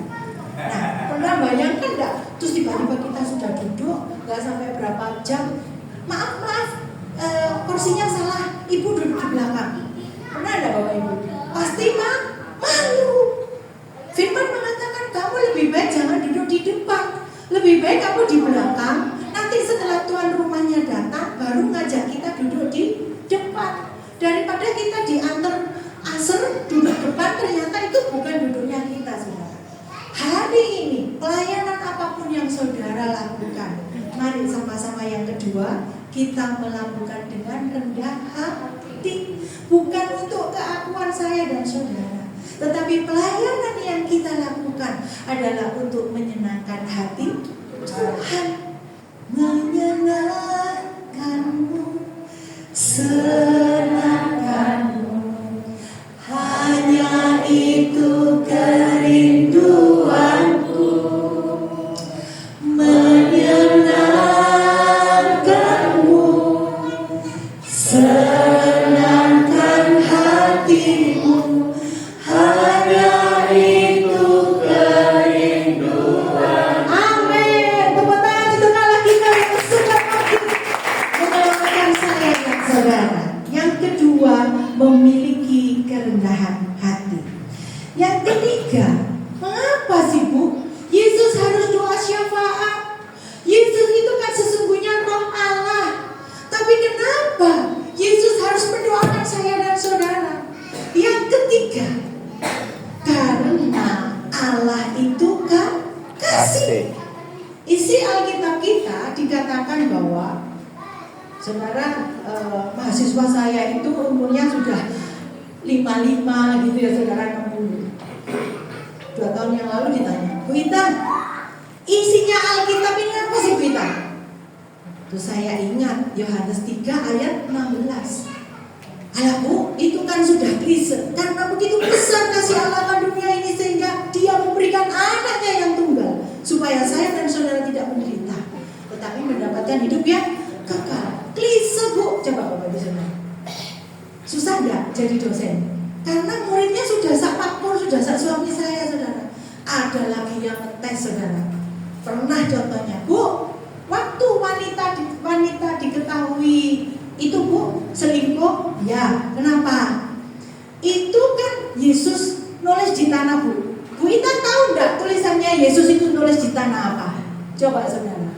Nah, pernah bayangkan enggak? Terus tiba-tiba kita sudah duduk, nggak sampai berapa jam, maaf, kursinya salah, ibu duduk di belakang. Pernah ada Bapak Ibu? Pasti malu. Firman mengatakan kamu lebih baik jangan duduk di depan, lebih baik kamu di belakang. Nanti setelah tuan rumahnya datang, baru ngajak kita duduk di depan. Daripada kita diantar aser duduk depan, ternyata itu bukan duduknya kita saudara. Hari ini pelayanan apapun yang saudara lakukan, mari sama-sama yang kedua, kita melakukan dengan rendah hati. Bukan untuk keakuan saya dan saudara, tetapi pelayanan yang kita lakukan adalah untuk menyenangkan hati Tuhan. Menyenangkanmu, senangkanmu, hanya itu kerinduanku. Menyenangkanmu, senangkan hatimu, hanya itu kerinduan. Amin. Tepuk tangan untuk Allah kita yang suka menyelamatkan saya dan saudara. Yang kedua, memiliki kerendahan hati. Yang ketiga, mengapa sih Bu Yesus harus doa syafaat? Yesus itu kan sesungguhnya Roh Allah. Tapi kenapa Yesus harus mendoakan saya dan saudara? Yang ketiga, karena Allah itu kan kasih. Isi Alkitab kita dikatakan bahwa saudara, mahasiswa saya itu umurnya sudah 55 gitu ya saudara, 60. 2 tahun yang lalu ditanya, Bu Ita, isinya Alkitab ini apa sih Bu Ita? Terus saya ingat Yohanes 3 ayat 16. Alah Bu, itu kan sudah klise. Karena begitu besar kasih Allah ke dunia ini sehingga Dia memberikan anaknya yang tunggal, supaya saya dan saudara tidak menderita, tetapi mendapatkan hidup yang kekal. Klise Bu, coba Bapak Ibu saudara. Susah nggak jadi dosen? Karena muridnya sudah sak pakpur, sudah sak suami saya saudara. Ada lagi yang ngetes saudara. Pernah contohnya, Bu, waktu wanita diketahui itu Bu selingkuh, ya kenapa? Itu kan Yesus nulis di tanah Bu. Bu Ita tahu nggak tulisannya Yesus itu nulis di tanah apa? Coba saudara.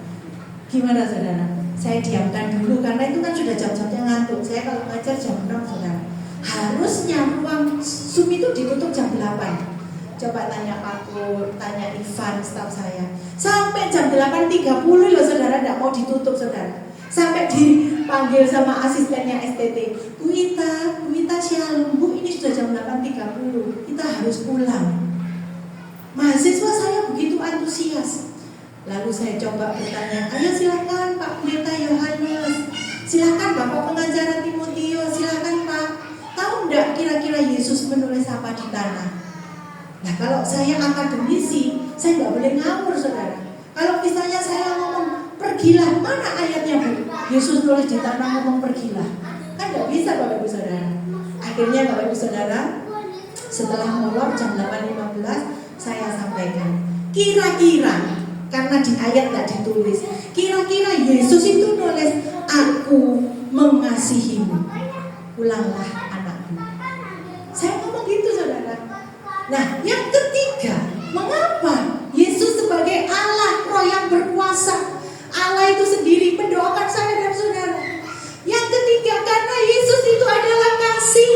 Gimana saudara? Saya diamkan dulu karena itu kan sudah jam-jamnya ngantuk. Saya kalau ngajar jam 6 saudara. Harusnya ruang Zoom itu ditutup jam 8. Coba tanya Pak Pur, tanya Ivan, staf saya. Sampai jam 8.30 loh saudara, tidak mau ditutup saudara. Sampai dipanggil sama asistennya STT, Bu Ita Shalom, Bu, ini sudah jam 8.30, kita harus pulang. Mahasiswa saya begitu antusias. Lalu saya coba bertanya, ayo silakan Pak Pendeta Yohanes, silakan Bapak Pengajaran Timotius, silakan Pak. Tahu enggak kira-kira Yesus menulis apa di tanah? Nah, kalau saya akademisi, saya nggak boleh ngawur, saudara. Kalau misalnya saya ngomong pergilah, mana ayatnya Bu? Yesus nulis di tanah ngomong pergilah, kan nggak bisa Bapak Ibu Saudara. Akhirnya Bapak Ibu Saudara, setelah molor jam 8.15, saya sampaikan, kira-kira, karena di ayat nggak ditulis, kira-kira Yesus itu nulis, aku mengasihimu, pulanglah anakku. Saya ngomong gitu, saudara. Nah, yang ketiga, mengapa Yesus sebagai Allah, Roh yang berkuasa, Allah itu sendiri mendoakan saya dan saudara. Yang ketiga, karena Yesus itu adalah kasih.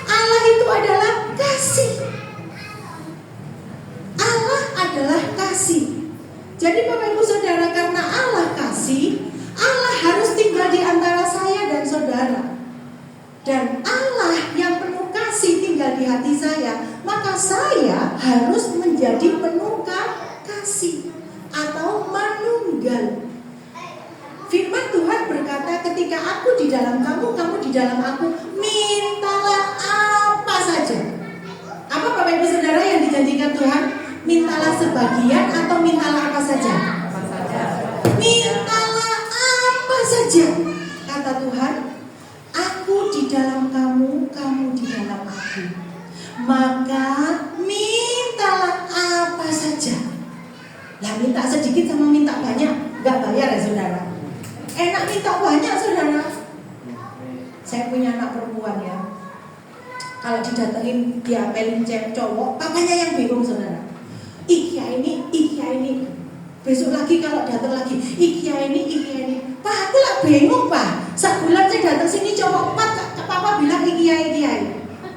Allah itu adalah kasih. Allah adalah kasih. Jadi Bapak Ibu Saudara, karena Allah kasih, Allah harus tinggal di antara saya dan saudara. Dan Allah yang penuh kasih tinggal di hati saya, maka saya harus menjadi penuh kasih atau manunggal. Firman Tuhan berkata, ketika aku di dalam kamu, kamu di dalam aku, mintalah apa saja. Apa Bapak Ibu Saudara yang dijanjikan Tuhan? Mintalah sebagian atau mintalah apa saja? Mintalah apa saja. Kata Tuhan, aku di dalam kamu, kamu di dalam aku. Maka mintalah apa saja. Lah, minta sedikit sama minta banyak, gak bayar ya saudara. Enak minta banyak saudara. Saya punya anak perempuan ya. Kalau didatengin, diapelin cowok, papanya yang bingung saudara. Iya ini. Besok lagi kalau datang lagi, iya ini. Pak, aku lah bingung Pak. Sebulan saya datang sini cowok 4, papa bilang iya.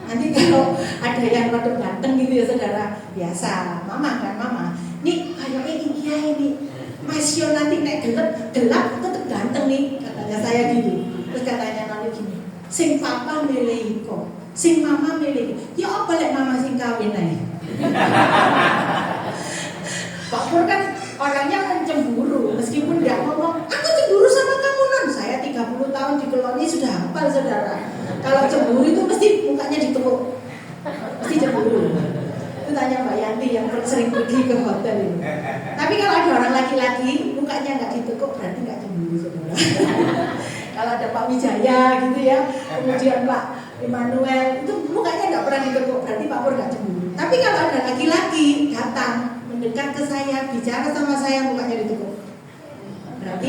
Nanti kalau ada yang rada ganteng gitu ya saudara, biasa, mama. Nih kayaknya iya ini. Masih nanti naik gelap tetap ganteng nih, katanya saya gitu. Terus katanya nanti gini, sing papa milih kok, sing mama milih. Ya apa lek mama sing kawin ae. Pak Pur kan orangnya kan cemburu, meskipun dia ngomong, aku cemburu sama kamu non. Saya 30 tahun di koloni sudah hafal saudara. Kalau cemburu itu mesti mukanya ditekuk, mesti cemburu. Itu tanya Mbak Yanti yang sering pergi ke hotel ini. Tapi kalau ada orang laki-laki mukanya nggak ditekuk, berarti nggak cemburu saudara. Kalau ada Pak Wijaya gitu ya, kemudian Pak Immanuel, itu mukanya nggak pernah ditekuk, berarti Pak Pur nggak cemburu. Tapi kalau ada laki-laki datang mendekat ke saya, bicara sama saya, mukanya ditekuk, berarti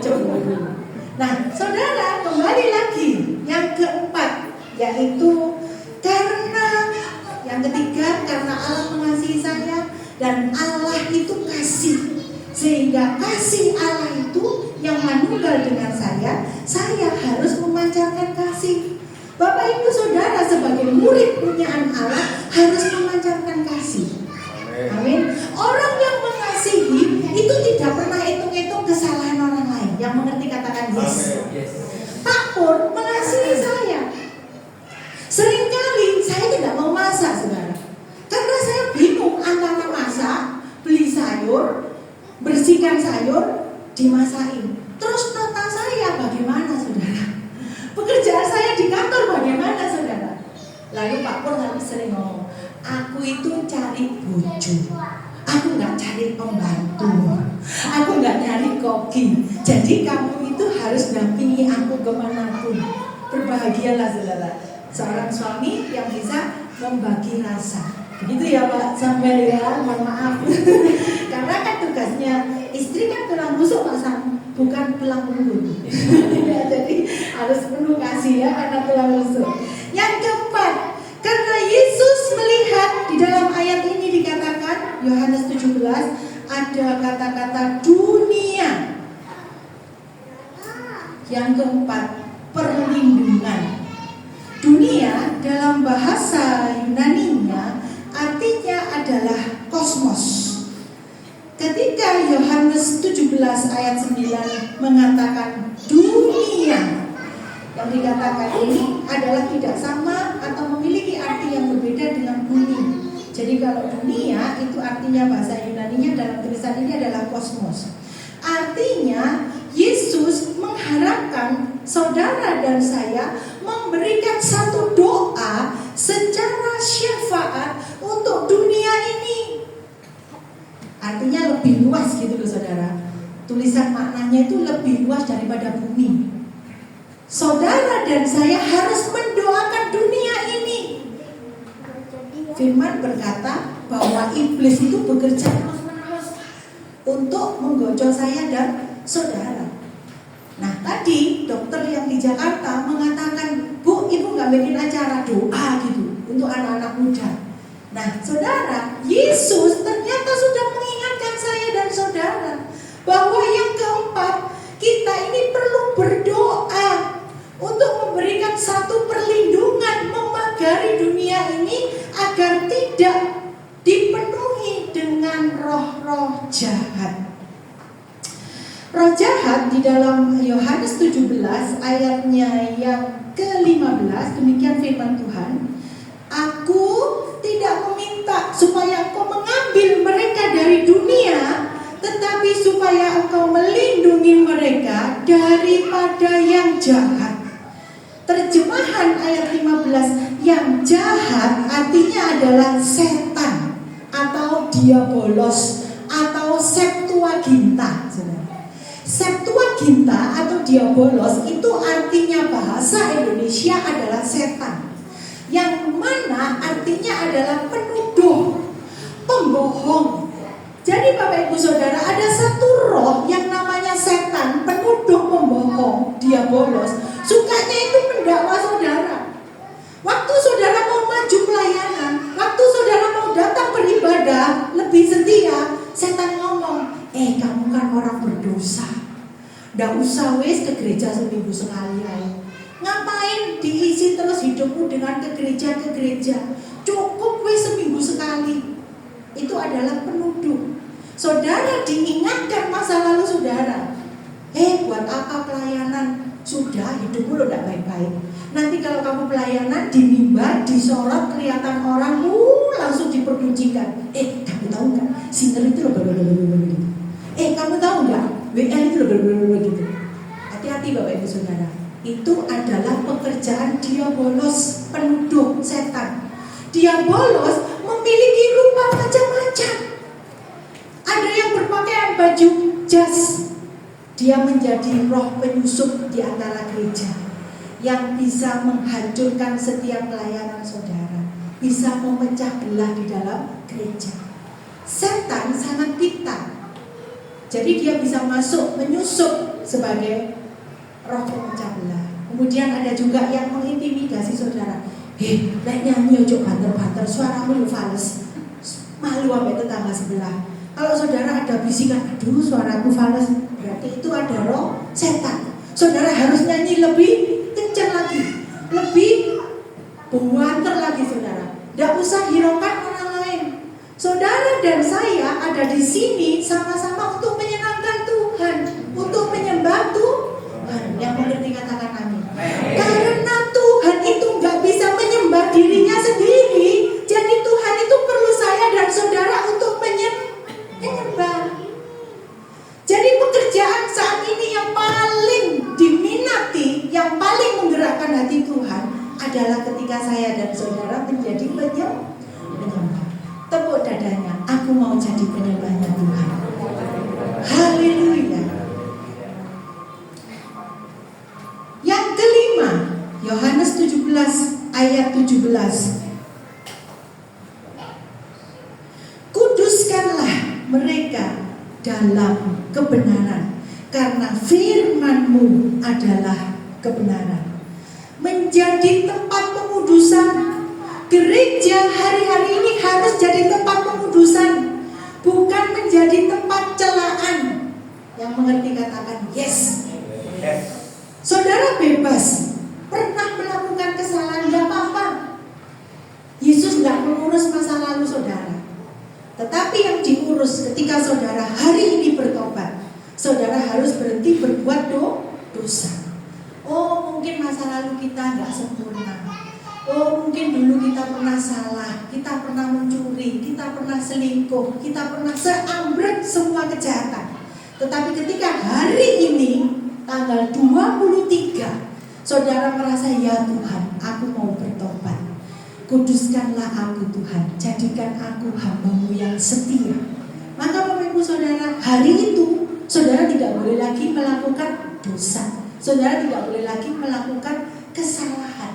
cemburu. Nah, saudara, kembali lagi yang keempat, yaitu karena yang ketiga, karena Allah mengasihi saya dan Allah itu kasih, sehingga kasih Allah itu yang manunggal dengan saya harus memancarkan kasih. Bapak Ibu Saudara, sebagai murid punyaan Allah harus memancarkan kasih. Amin. Orang yang mengasihi itu tidak pernah hitung-hitung kesalahan orang lain. Yang mengerti katakan yes. Pak Pur mengasihi saya. Seringkali saya tidak mau masak, saudara, karena saya bingung antara masak, beli sayur, bersihkan sayur, dimasakin. Terus nota saya bagaimana, saudara? Pekerjaan saya di kantor bagaimana, saudara? Lalu Pak Pur nanti sering ngomong, aku itu cari bojo, aku nggak cari pembantu, aku nggak nyari koki. Jadi kamu itu harus dampingi aku kemanapun. Berbahagialah saudara, seorang suami yang bisa membagi rasa. Begitu ya Pak Samuel ya, mohon maaf. Karena kan tugasnya istri kan tulang rusuk Pak Sam, bukan tulang punggung. Ya, jadi harus penuh kasih ya karena tulang rusuk. Yang keempat, karena Yesus melihat di dalam ayat ini dikatakan Yohanes 17 ada kata-kata dunia. Yang keempat, perlindungan. Dunia dalam bahasa Yunani-nya artinya adalah kosmos. Ketika Yohanes 17 ayat 9 mengatakan dunia. Yang dikatakan ini adalah tidak sama atau memiliki arti yang berbeda dengan bumi. Jadi kalau dunia itu artinya bahasa Yunani-nya dalam tulisan ini adalah kosmos. Artinya Yesus mengharapkan saudara dan saya memberikan satu doa secara syafaat untuk dunia ini. Artinya lebih luas gitu loh saudara. Tulisan maknanya itu lebih luas daripada bumi. Saudara dan saya harus mendoakan dunia ini. Firman berkata bahwa iblis itu bekerja terus-menerus untuk menggocok saya dan saudara. Nah tadi dokter yang di Jakarta mengatakan, Bu, ibu gak bikin acara doa gitu untuk anak-anak muda. Nah saudara, Yesus ternyata sudah mengingatkan saya dan saudara bahwa yang keempat, kita ini perlu berdoa untuk memberikan satu perlindungan, memagari dunia ini agar tidak dipenuhi dengan roh-roh jahat. Roh jahat di dalam Yohanes 17 ayatnya yang ke-15, demikian firman Tuhan, Aku tidak meminta supaya engkau mengambil mereka dari dunia, tetapi supaya engkau melindungi mereka daripada yang jahat. Terjemahan ayat 15, yang jahat artinya adalah setan atau diabolos atau Septuaginta. Septuaginta atau diabolos itu artinya bahasa Indonesia adalah setan, yang mana artinya adalah penuduh, pembohong. Jadi Bapak Ibu Saudara, ada satu roh yang namanya setan, penuduh, pembohong, diabolos. Sukanya itu mendakwa saudara. Waktu saudara mau maju pelayanan, waktu saudara mau datang beribadah lebih setia, setan ngomong, kamu kan orang berdosa, nggak usah wes ke gereja seminggu sekali ya. Ngapain diisi terus hidupmu dengan ke gereja, cukup wes seminggu sekali. Itu adalah penuduh. Saudara diingatkan masa lalu saudara, buat apa pelayanan? Sudah, hidupmu lo tidak baik-baik. Nanti kalau kamu pelayanan di mimbar, disorot, kelihatan orang, langsung diperducikan. Kamu tahu nggak? Sinter itu lo blablabla. Kamu tahu nggak? WL itu lo blablabla gitu. Hati-hati Bapak Ibu Saudara. Itu adalah pekerjaan diabolos, penuduh, setan. Diabolos memiliki rupa macam-macam. Ada yang berpakaian baju jas. Dia menjadi roh penyusup di antara gereja yang bisa menghancurkan setiap pelayanan saudara, bisa memecah belah di dalam gereja. Setan sangat pintar, jadi dia bisa masuk menyusup sebagai roh pemecah belah. Kemudian ada juga yang mengintimidasi saudara. Lek nyanyi ojo banter-banter, suaramu lu fales, malu sampai tetangga sebelah. Kalau saudara ada bisikan, aduh suaraku fales, berarti itu ada roh setan. Saudara harus nyanyi lebih kencang lagi, lebih banter lagi saudara. Tidak usah hiraukan orang lain. Saudara dan saya ada di sini sama-sama untuk menyenangkan Tuhan, untuk menyembah Tuhan. Yang mengerti katakan amin. Karena Tuhan itu nggak bisa menyembah dirinya sendiri, jadi Tuhan itu perlu saya dan saudara untuk menyembah. Jadi pekerjaan saat ini yang paling diminati, yang paling menggerakkan hati Tuhan adalah ketika saya dan saudara menjadi penyembah. Tepuk dadanya, aku mau jadi penyembahnya Tuhan. Haleluya. Yang kelima, Yohanes 17 ayat 17. Kuduskanlah mereka dalam kebenaran, karena firman-Mu adalah kebenaran. Menjadi tempat pengudusan. Gereja hari-hari ini harus jadi tempat pengudusan, bukan menjadi tempat celaan. Yang mengerti katakan yes. Saudara bebas, pernah melakukan kesalahan, gak apa-apa. Yesus gak mengurus masa lalu saudara. Tetapi yang diurus ketika saudara hari ini bertobat, saudara harus berhenti berbuat dosa. mungkin masa lalu kita nggak sempurna. Oh, mungkin dulu kita pernah salah, kita pernah mencuri, kita pernah selingkuh, kita pernah seambrek semua kejahatan. Tetapi ketika hari ini, tanggal 23, saudara merasa, ya Tuhan, aku mau bertobat. Kuduskanlah aku Tuhan, jadikan aku hamba-Mu yang setia. Maka Bapak Ibu Saudara, hari itu saudara tidak boleh lagi melakukan dosa. Saudara tidak boleh lagi melakukan kesalahan.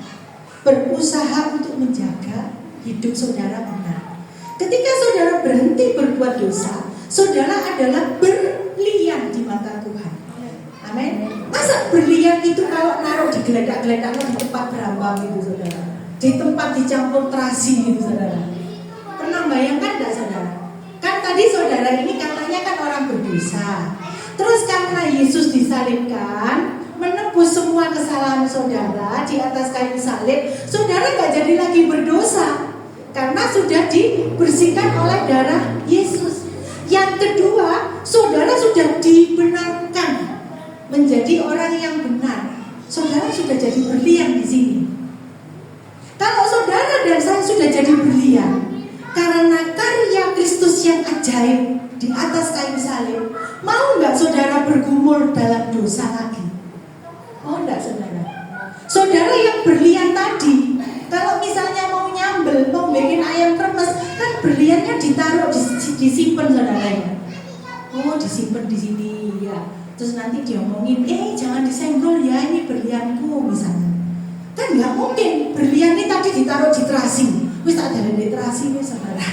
Berusaha untuk menjaga hidup saudara benar. Ketika saudara berhenti berbuat dosa, saudara adalah berlian di mata Tuhan. Amin. Masa berlian itu kalau naruh di geledak-geledak di tempat berambang itu saudara, di tempat dicampur terasi itu saudara. Pernah bayangkan tidak saudara? Kan tadi saudara ini katanya kan orang berdosa. Terus karena Yesus disalibkan, menebus semua kesalahan saudara di atas kayu salib, saudara gak jadi lagi berdosa karena sudah dibersihkan oleh darah Yesus. Yang kedua, saudara sudah dibenarkan menjadi orang yang benar. Saudara sudah jadi berlian di sini. Kalau saudara dan saya sudah jadi berlian karena karya Kristus yang ajaib di atas kayu salib, mau nggak saudara bergumul dalam dosa lagi? Mau nggak saudara? Saudara yang berlian tadi, kalau misalnya mau nyambel, mau bikin ayam kremes, kan berliannya ditaruh, disimpan saudaranya. Oh, disimpan di sini ya. Terus nanti diomongin, jangan disenggol ya, ini berlianku misalnya. Kan nggak mungkin berlian ini tadi ditaruh di terasi. Wis tak ada di terasi nih saudara.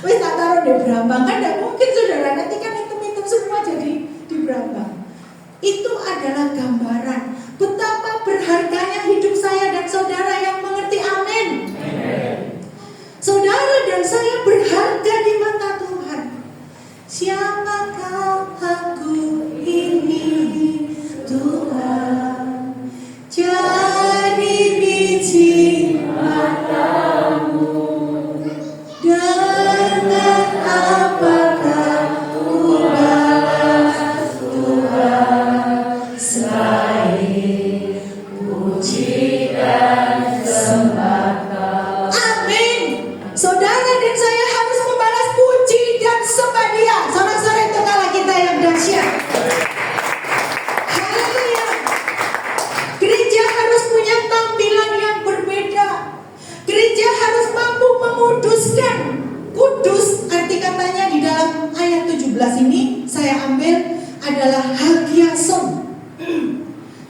Wis tak taruh di berambang, kan nggak mungkin saudara. Nanti kan hitam-hitam semua jadi di berambang. Itu adalah gambaran betapa berharganya hidup saya dan saudara yang mengerti. Amin. Saudara dan saya berharga di mata Tuhan. Siapakah aku ini Tuhan? Jadi biji matamu. Dengan apakah ku balas Tuhan selain puji dan sembah Kau. Amin. Saudara dan saya harus membalas puji dan sembah Dia. Sorak-sorai untuk Allah kita yang dahsyat. Haleluya. Gereja harus punya tampilan yang berbeda. Gereja harus mampu menguduskan. Kudus arti katanya di dalam ayat 17 ini saya ambil adalah hagiason.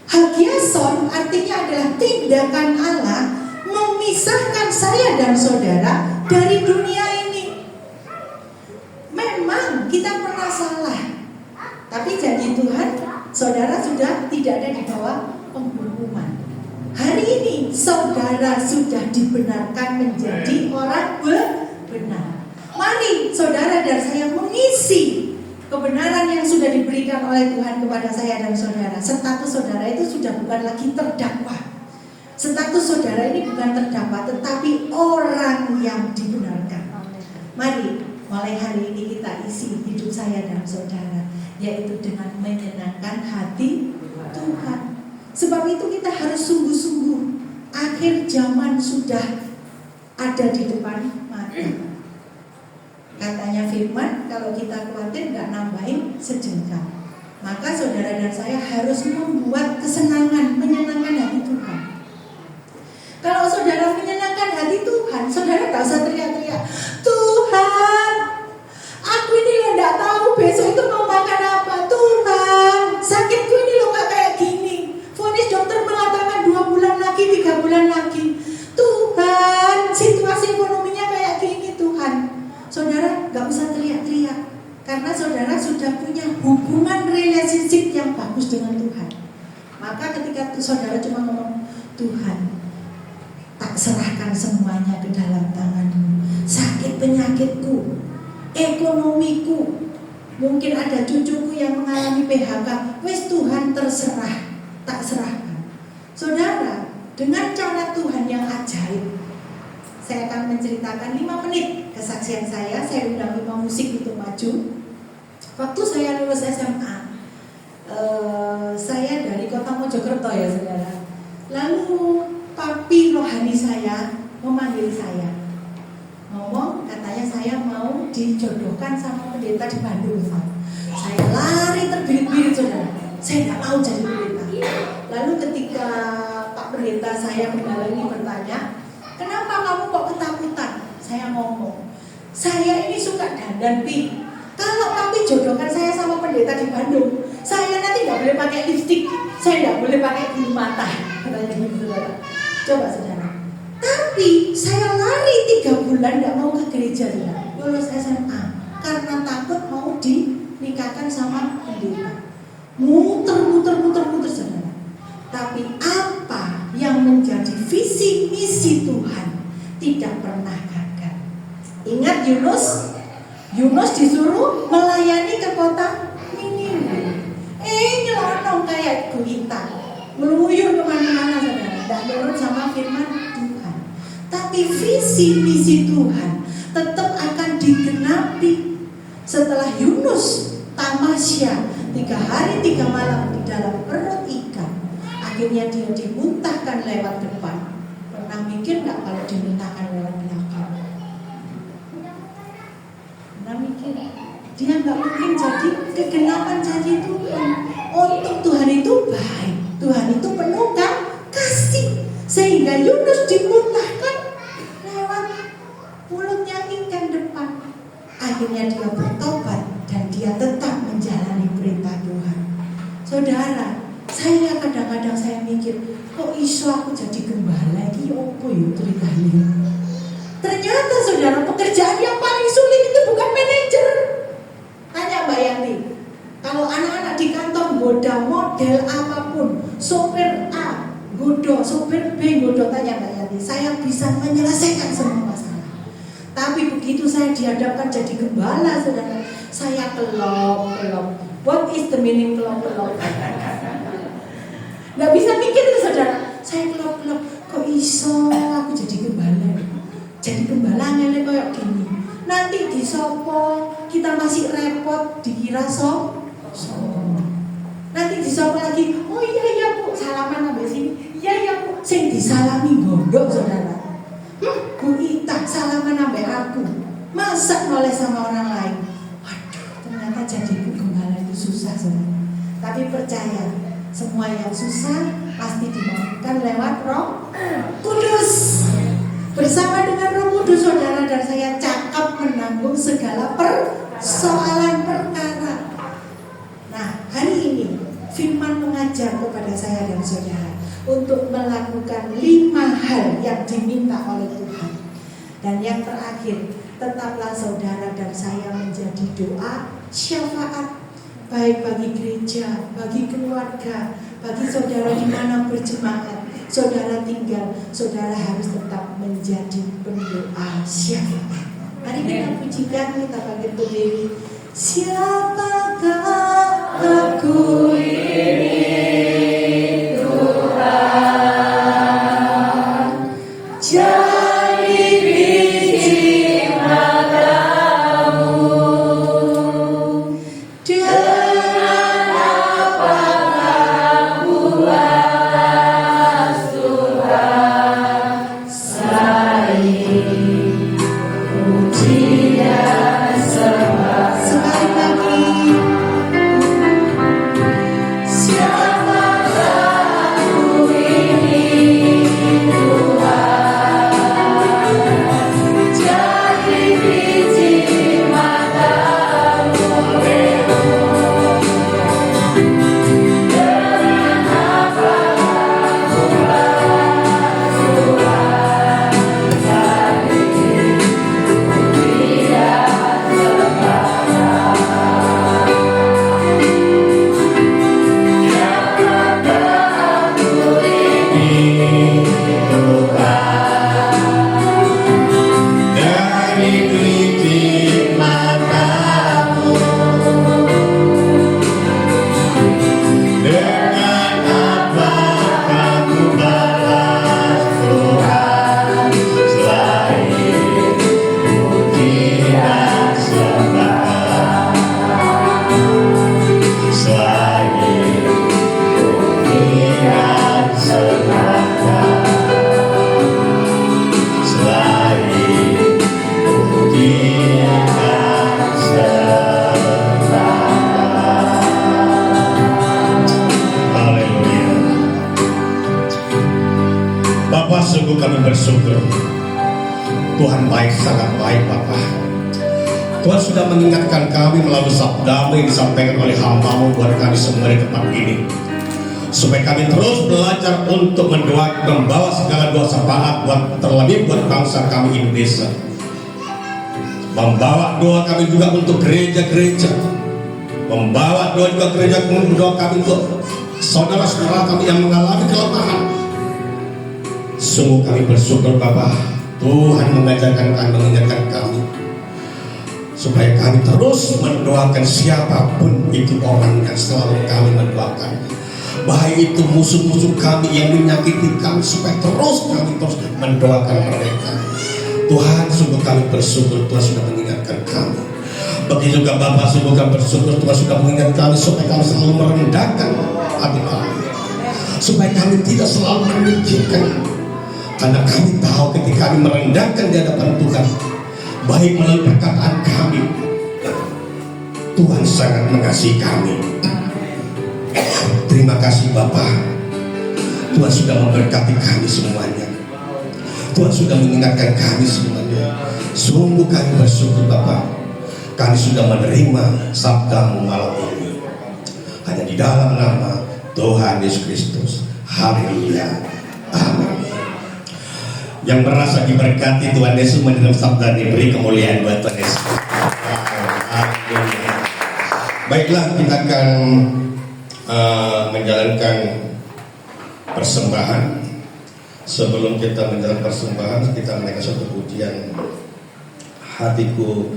Hagiason artinya adalah tindakan Allah memisahkan saya dan saudara dari dunia ini. Memang kita pernah salah, tapi janji Tuhan, saudara sudah tidak ada di bawah penghukuman. Hari ini saudara sudah dibenarkan menjadi orang benar. Mari saudara dan saya mengisi kebenaran yang sudah diberikan oleh Tuhan kepada saya dan saudara. Status saudara itu sudah bukan lagi terdakwa. Status saudara ini bukan terdakwa, tetapi orang yang dibenarkan. Mari mulai hari ini kita isi hidup saya dan saudara, yaitu dengan menyenangkan hati Tuhan. Sebab itu kita harus sungguh-sungguh. Akhir zaman sudah ada di depan mata. Katanya firman, kalau kita khawatir gak nambahin sejengkal. Maka saudara dan saya harus membuat kesenangan, menyenangkan hati Tuhan. Kalau saudara menyenangkan hati Tuhan, saudara gak usah teriak-teriak, Tuhan, aku ini loh gak tahu besok itu mau makan apa. Tuhan, sakitku ini loh gak kayak gini. Vonis dokter mengatakan 2 bulan lagi, 3 bulan lagi. Tuhan, situasi ekonominya kayak gini Tuhan. Saudara gak usah teriak-teriak, karena saudara sudah punya hubungan relationship yang bagus dengan Tuhan. Maka ketika saudara cuma ngomong, Tuhan, tak serahkan semuanya ke dalam tangan-Mu. Sakit penyakitku, ekonomiku, mungkin ada cucuku yang mengalami PHK. Wes Tuhan terserah, tak serahkan. Saudara, dengan cara Tuhan yang ajaib, saya akan menceritakan 5 menit kesaksian saya. Saya undang 5 musik untuk maju. Waktu saya lulus SMA, saya dari kota Mojokerto ya saudara. Lalu papi rohani saya memanggil saya, ngomong katanya saya mau dijodohkan sama pendeta di Bandung. Saya lari terbirit-birit saudara, saya tidak mau jadi pendeta. Lalu ketika Pak Pendeta saya kembali bertanya, kenapa kamu kok ketakutan? Saya ngomong, saya ini suka dandan pi. Kalau papi jodohkan saya sama pendeta di Bandung, saya nanti nggak boleh pakai lipstik, saya nggak boleh pakai bulu mata. Katanya gitu saudara. Coba saudara. Tapi saya lari 3 bulan nggak mau ke gereja saudara. Lulus SMA karena takut mau dinikahkan sama pendeta. Muter saudara. Tapi apa yang menjadi visi misi Tuhan tidak pernah gagal. Ingat Yunus disuruh melayani ke kota Niniwe. Nyelonong kayak gurita, meluyur kemana-mana saudara, tidak nurut sama firman Tuhan. Tapi visi misi Tuhan tetap akan digenapi. Setelah Yunus tamasya 3 hari 3 malam di dalam perut ikan, akhirnya dia dimuntahkan lewat depan. Pernah mikir nggak kalau dimuntahkan lewat belakang? Pernah mikir? Dia nggak mungkin jadi kegenapan janji Tuhan. Untuk Tuhan itu baik, Tuhan itu penuh kasih, sehingga Yunus dimuntahkan lewat mulutnya ikan depan. Akhirnya dia bertobat dan dia tetap menjalani perintah Tuhan. Saudara, saya kadang-kadang saya mikir, kok iso aku jadi gembala iki opo yo ceritanya. Ternyata saudara, pekerjaan yang paling sulit itu bukan manajer. Tanya Mbak Yanti, kalau anak-anak di kantor goda model apapun, sopir A goda, sopir B goda, tanya Mbak Yanti, saya bisa menyelesaikan semua masalah. Tapi begitu saya dihadapkan jadi gembala, saudara, saya kelop. What is the meaning kelop? Nggak bisa mikir itu saudara. Saya kelop, kok iso aku jadi gembala? Jadi gembala ngene kayak gini. Nanti disopo kita masih repot, dikira so. Nanti disopo lagi, oh iya Bu, salaman sampai sini. Iya Bu, sing disalami gondok saudara. Bu Ita salaman sampai aku. Masa noleh sama orang lain? Waduh, ternyata jadi gembala itu susah saudara. Tapi percaya, semua yang susah pasti dimampukan lewat Roh Kudus. Bersama dengan Roh Kudus saudara dan saya cakap menanggung segala persoalan perkara. Nah, hari ini firman mengajar kepada saya dan saudara untuk melakukan 5 hal yang diminta oleh Tuhan. Dan yang terakhir, tetaplah saudara dan saya menjadi doa syafaat, baik bagi gereja, bagi keluarga, bagi saudara di mana berjemaat, saudara tinggal, saudara harus tetap menjadi pendoa syafaat. Mari kita pujikan, kita bangkit berdiri. Siapakah aku ini Tuhan, jadi biji matamu. Dengan apakah puas Tuhan saling puji dan sembah. Sekali lagi. sungguh kami bersyukur. Tuhan baik, sangat baik Bapa. Tuhan sudah mengingatkan kami melalui sabda-Mu yang disampaikan oleh hamba-Mu buat kami semua di tempat ini, supaya kami terus belajar untuk membawa segala doa syafaat terlebih buat bangsa kami Indonesia. Membawa doa kami juga untuk gereja-gereja, membawa doa juga doa kami untuk saudara-saudara kami yang mengalami kelemahan. Sungguh kami bersyukur Bapak, Tuhan mengajarkan kami, mengingatkan kami, supaya kami terus mendoakan siapapun itu orang yang selalu kami mendoakan, baik itu musuh-musuh kami yang menyakiti kami, supaya kami terus mendoakan mereka. Tuhan, sungguh kami bersyukur Tuhan sudah mengingatkan kami. Begitu juga Bapak, sungguh kami bersyukur Tuhan sudah mengingatkan kami, supaya kami selalu merendahkan hati kami, supaya kami tidak selalu memikirkan. Karena kami tahu ketika kami merendahkan di hadapan Tuhan, baik melalui perkataan kami, Tuhan sangat mengasihi kami. Terima kasih Bapa, Tuhan sudah memberkati kami semuanya. Tuhan sudah mengingatkan kami semuanya. Sungguh kami bersyukur Bapa, kami sudah menerima sabda-Mu malam ini. Hanya di dalam nama Tuhan Yesus Kristus. Haleluya. Amin. Yang merasa diberkati Tuhan Yesus menerima sabda, diberi kemuliaan buat Tuhan Yesus. Baiklah, kita akan menjalankan persembahan. Sebelum kita menjalankan persembahan, kita menaikkan suatu pujian hatiku.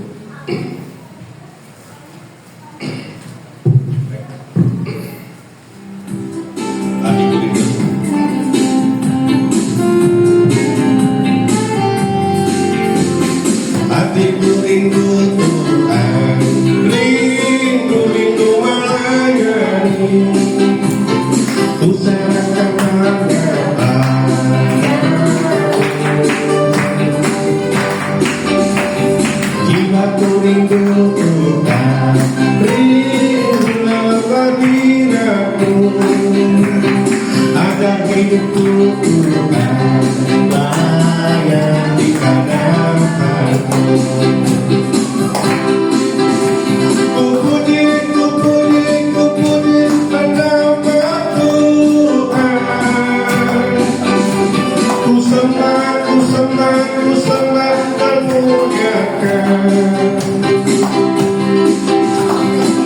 Hatiku rindu Tuhan, rindu melayani, ku serahkan harga. Jiwaku rindu Tuhan, rindu kehadirat-Mu, agar hidupku Tuhan layak di hadapan-Mu. Ku puji nama Tuhan. Ku sembah dan muliakan.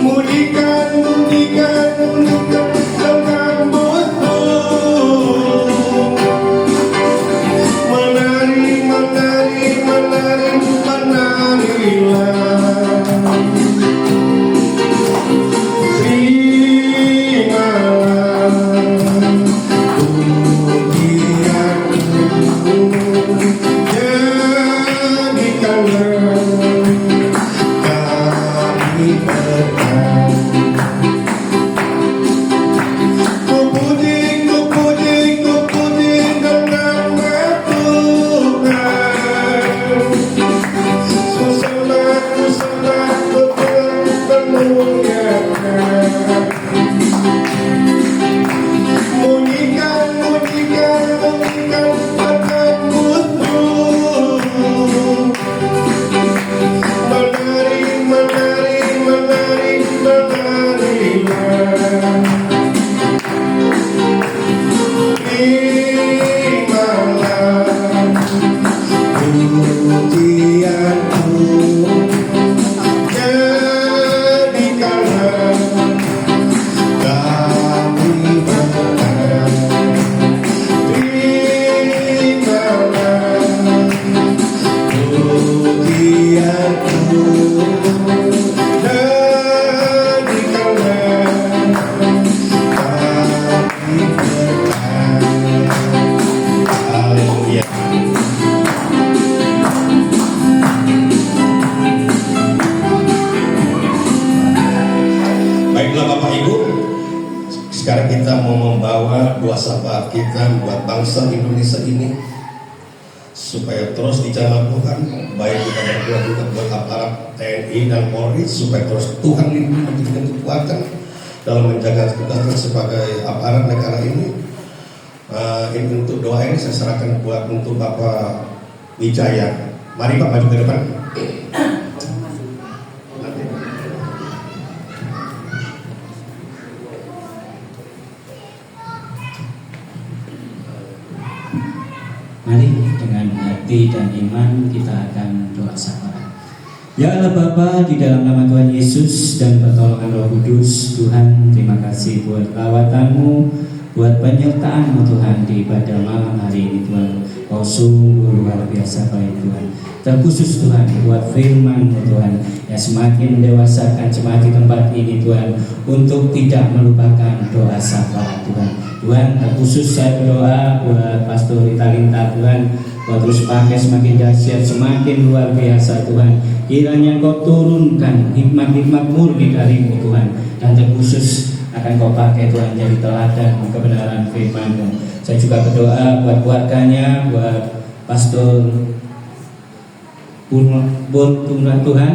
Mulikan dengan mutu. Menarilah. Terimalah pujianku, jadikanlah kami berkat. Ku puji dengan nama Tuhan. Ku sembah dan muliakan. Munyikan akan mutu. Menarilah. Terimalah pujianku, jadikanlah kami berkat. Terimalah pujianku, jadikanlah kami berkat. Haleluya. Baiklah Bapak Ibu, sekarang kita mau membawa doa syafaat kita buat bangsa Indonesia ini, supaya terus dijaga Tuhan. Baik kita berdoa juga buat aparat TNI dan Polri, supaya terus Tuhan lindungi dengan kekuatan dalam menjaga kita sebagai aparat negara ini. ini untuk doa ini saya serahkan buat untuk Bapak Wijaya. Mari Pak maju ke depan. Mari dengan hati dan iman kita akan doa syafaat. Ya Allah Bapa, di dalam nama Tuhan Yesus dan pertolongan Roh Kudus, Tuhan terima kasih buat lawatan-Mu, buat penyertaan-Mu Tuhan di pada malam hari ini Tuhan. Kau sungguh luar biasa baik Tuhan. Terkhusus Tuhan buat firman-Mu Tuhan yang semakin mendewasakan jemaat di tempat ini Tuhan, untuk tidak melupakan doa syafaat Tuhan. Tuhan, terkhusus saya berdoa buat Pastor Rita Linta Tuhan, Kau terus pakai semakin dahsyat, semakin luar biasa Tuhan. Kiranya Kau turunkan hikmat-hikmat murni dari-Mu Tuhan, dan terkhusus akan Kau pakai Tuhan jadi teladan kebenaran firman-Mu. Saya juga berdoa buat keluarganya, buat Pastor Pur Tuhan,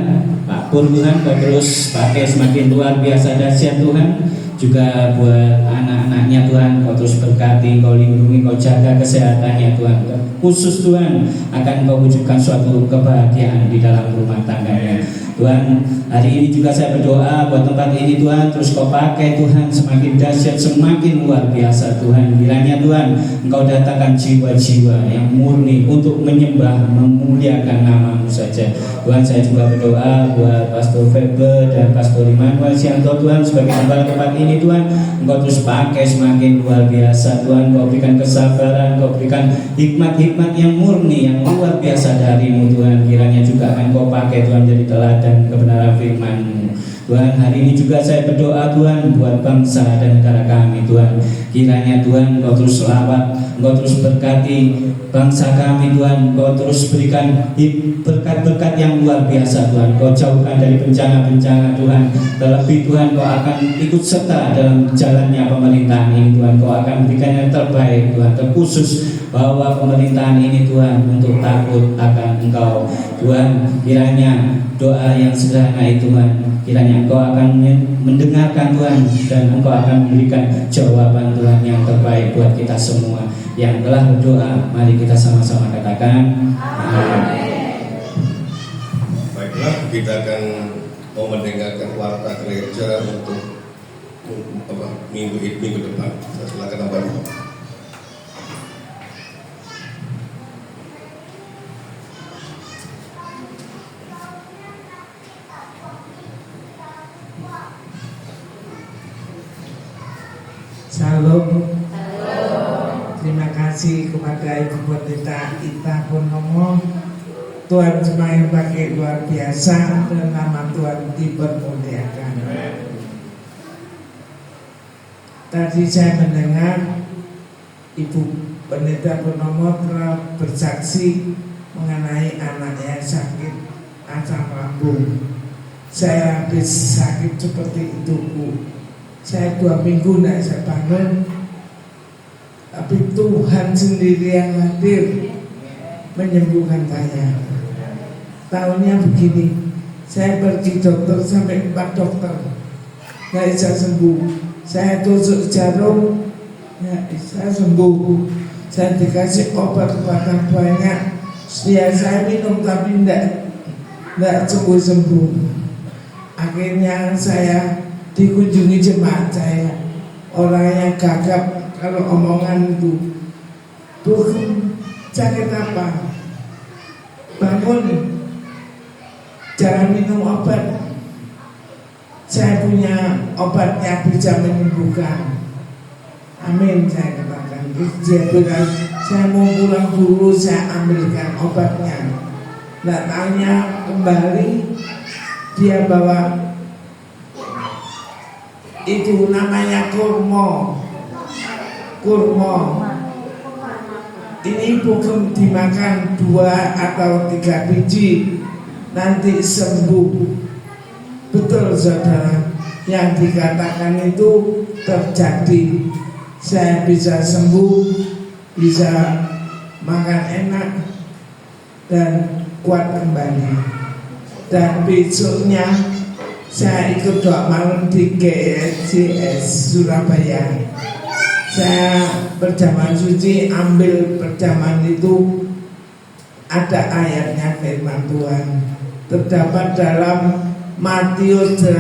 Pak Pur Tuhan, Kau terus pakai semakin luar biasa dahsyat Tuhan. Juga buat anak-anaknya Tuhan, Kau terus berkati, Kau lindungi, Kau jaga kesehatannya Tuhan. Khusus Tuhan akan Kau wujudkan suatu kebahagiaan di dalam rumah tangganya Tuhan. Hari ini juga saya berdoa buat tempat ini Tuhan, terus Kau pakai Tuhan semakin dahsyat, semakin luar biasa Tuhan. Kiranya Tuhan Engkau datangkan jiwa-jiwa yang murni untuk menyembah, memuliakan nama-Mu saja Tuhan. Saya juga berdoa buat Pastor Feber dan Pastor Immanuel Sianto Tuhan, sebagai tempat ini Tuhan, Engkau terus pakai semakin luar biasa Tuhan. Kau berikan kesabaran, Kau berikan hikmat-hikmat yang murni, yang luar biasa dari-Mu Tuhan. Kiranya juga akan Kau pakai Tuhan jadi teladan kebenaran firman-Mu Tuhan. Hari ini juga saya berdoa Tuhan buat bangsa dan negara kami Tuhan. Kiranya Tuhan Kau terus selawat, Engkau terus berkati bangsa kami Tuhan. Kau terus berikan berkat-berkat yang luar biasa Tuhan. Kau jauhkan dari bencana-bencana Tuhan. Terlebih Tuhan Kau akan ikut serta dalam jalannya pemerintahan ini Tuhan. Kau akan berikan yang terbaik Tuhan. Terkhusus bahwa pemerintahan ini Tuhan untuk takut akan Engkau Tuhan. Kiranya doa yang sederhana itu Tuhan, kiranya Engkau akan mendengarkan Tuhan, dan Engkau akan memberikan jawaban Tuhan yang terbaik buat kita semua yang telah berdoa. Mari kita sama-sama katakan amin. Baiklah, kita akan mau mendengarkan warta gereja untuk minggu depan. Saya silakan Abang. Shalom. Terima kasih kepada Ibu Pendeta Ita Purnomo. Tuhan semakin pakai luar biasa dan nama Tuhan dipermuliakan. Tadi saya mendengar Ibu Pendeta Purnomo telah bersaksi mengenai anaknya sakit asam lambung. Saya habis sakit seperti itu Bu. Saya 2 minggu tidak saya bangun, tapi Tuhan sendiri yang hadir menyembuhkan saya. Tahunnya begini, saya pergi dokter sampai 4 dokter, nggak bisa sembuh. Saya tusuk jarum, nggak bisa sembuh. Saya dikasih obat banyak, ya saya minum tapi nggak sembuh. Akhirnya saya dikunjungi jemaat saya, orangnya gagap kalau omongan itu. Bu, sakit apa? Bangun, jangan minum obat. Saya punya obat yang bisa menyembuhkan. Amin, saya katakan. Dia bilang, saya mau pulang dulu, saya ambilkan obatnya. Nggak tanya kembali, dia bawa itu namanya kurma. Ini bukan dimakan 2 atau 3 biji nanti sembuh. Betul saudara, yang dikatakan itu terjadi. Saya bisa sembuh, bisa makan enak dan kuat kembali. Dan besoknya saya ikut doa malam di GSJS Surabaya. saya perjamuan suci ambil perjamuan itu ada ayatnya firman Tuhan terdapat dalam Matius 8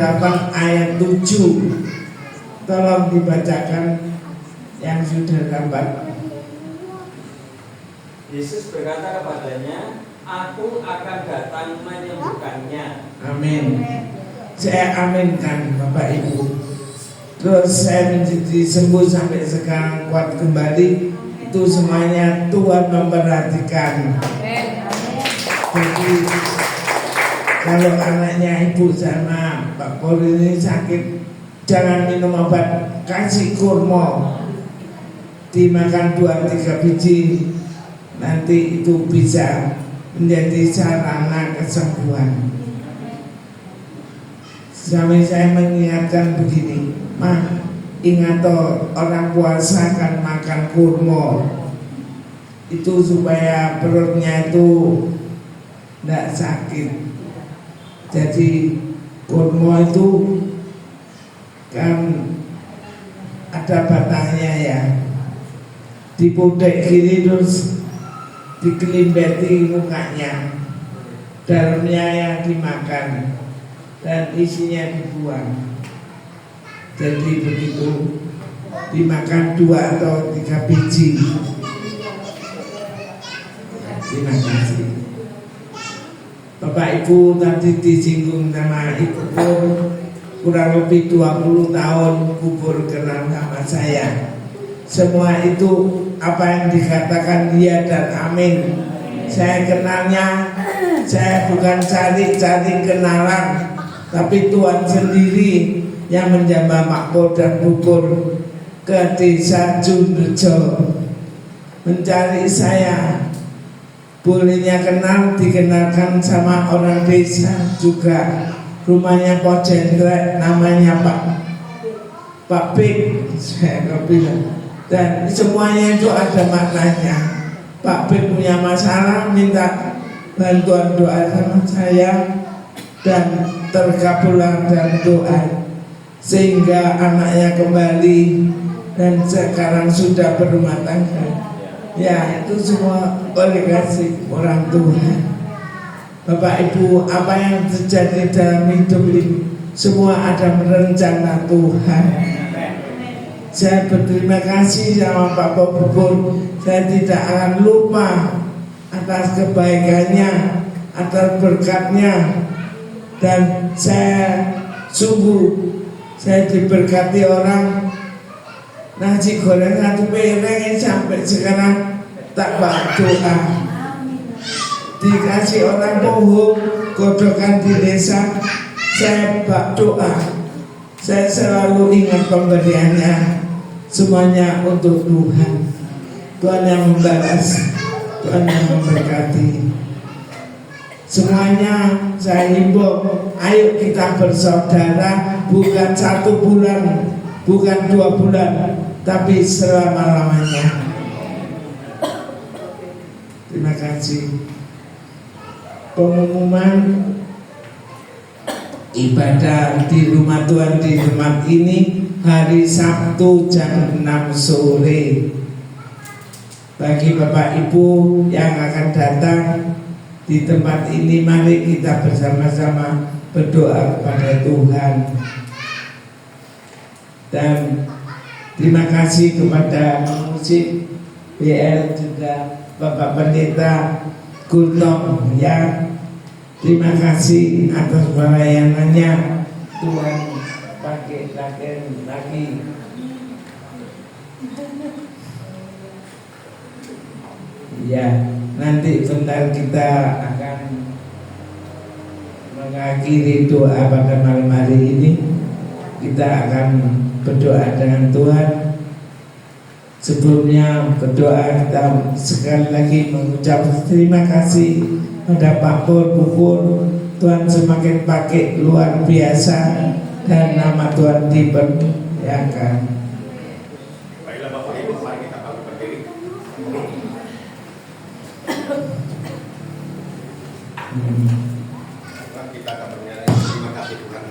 ayat 7. Tolong dibacakan yang sudah dapat. Yesus berkata kepadanya, Aku akan datang menyembuhkannya. Amin. Saya aminkan Bapak Ibu. Terus saya menjadi sembuh sampai sekarang, kuat kembali. Itu semuanya Tuhan memperhatikan. Jadi kalau anaknya ibu sama Pak Pol ini sakit, jangan minum obat, kasih kurma, dimakan 2-3 biji, nanti itu bisa menjadi sarana kesembuhan. Sampai saya mengingatkan begini, ingat toh, orang puasa kan makan kurma itu supaya perutnya itu tidak sakit. Jadi kurma itu kan ada batangnya ya, dipodek kiri terus dikelimbeti mukanya, dalamnya yang dimakan dan isinya dibuang. Jadi begitu dimakan 2 atau 3 biji. Terima kasih. Bapak Ibu tadi disinggung sama Ibu Pur, kurang lebih 20 tahun kubur kenal sama saya. Semua itu apa yang dikatakan dia dan amin. Saya kenalnya, saya bukan cari-cari kenalan, tapi Tuhan sendiri yang menjambah Makpur dan Bukur ke desa Junrejo mencari saya. Bolehnya kenal, dikenalkan sama orang desa juga. Rumahnya Pak Jendrek, namanya Pak Bik, saya bilang. Dan semuanya itu ada maknanya. Pak Bik punya masalah, minta bantuan doa sama saya, dan terkabulkan dan doa sehingga anaknya kembali dan sekarang sudah berumah tangga. Ya, itu semua oleh kasih orang Tuhan. Bapak Ibu, apa yang terjadi dalam hidup ini semua ada rencana Tuhan. Saya berterima kasih sama Pak Bubur. Saya tidak akan lupa atas kebaikannya, atas berkatnya, dan saya sungguh saya diberkati orang. Nasi goreng 1 piring sampai sekarang tak bak doa. Dikasih orang bohong, godokan di desa, saya bak doa. Saya selalu ingat pemberiannya, semuanya untuk Tuhan. Tuhan yang membalas, Tuhan yang memberkati. Semuanya saya himbau, ayo kita bersaudara, bukan 1 bulan, bukan 2 bulan, tapi selama-lamanya. Terima kasih. Pengumuman ibadah di rumah Tuhan di tempat ini hari Sabtu jam 6 sore. Bagi Bapak Ibu yang akan datang di tempat ini, mari kita bersama-sama berdoa kepada Tuhan. Dan terima kasih kepada musik BL juga Bapak Pendeta Gultom ya. Terima kasih atas pelayanannya. Tuhan pakai lagi. Ya, nanti bentar kita akan mengakhiri doa pada malam hari ini. Kita akan berdoa dengan Tuhan. Sebelumnya berdoa, kita sekali lagi mengucap terima kasih pada Pak Pur. Tuhan semakin pakai luar biasa dan nama Tuhan dipermuliakan. Baiklah Bapak Ibu, mari kita bangkit berdiri. Kita akan bernyanyi. Terima kasih Tuhan.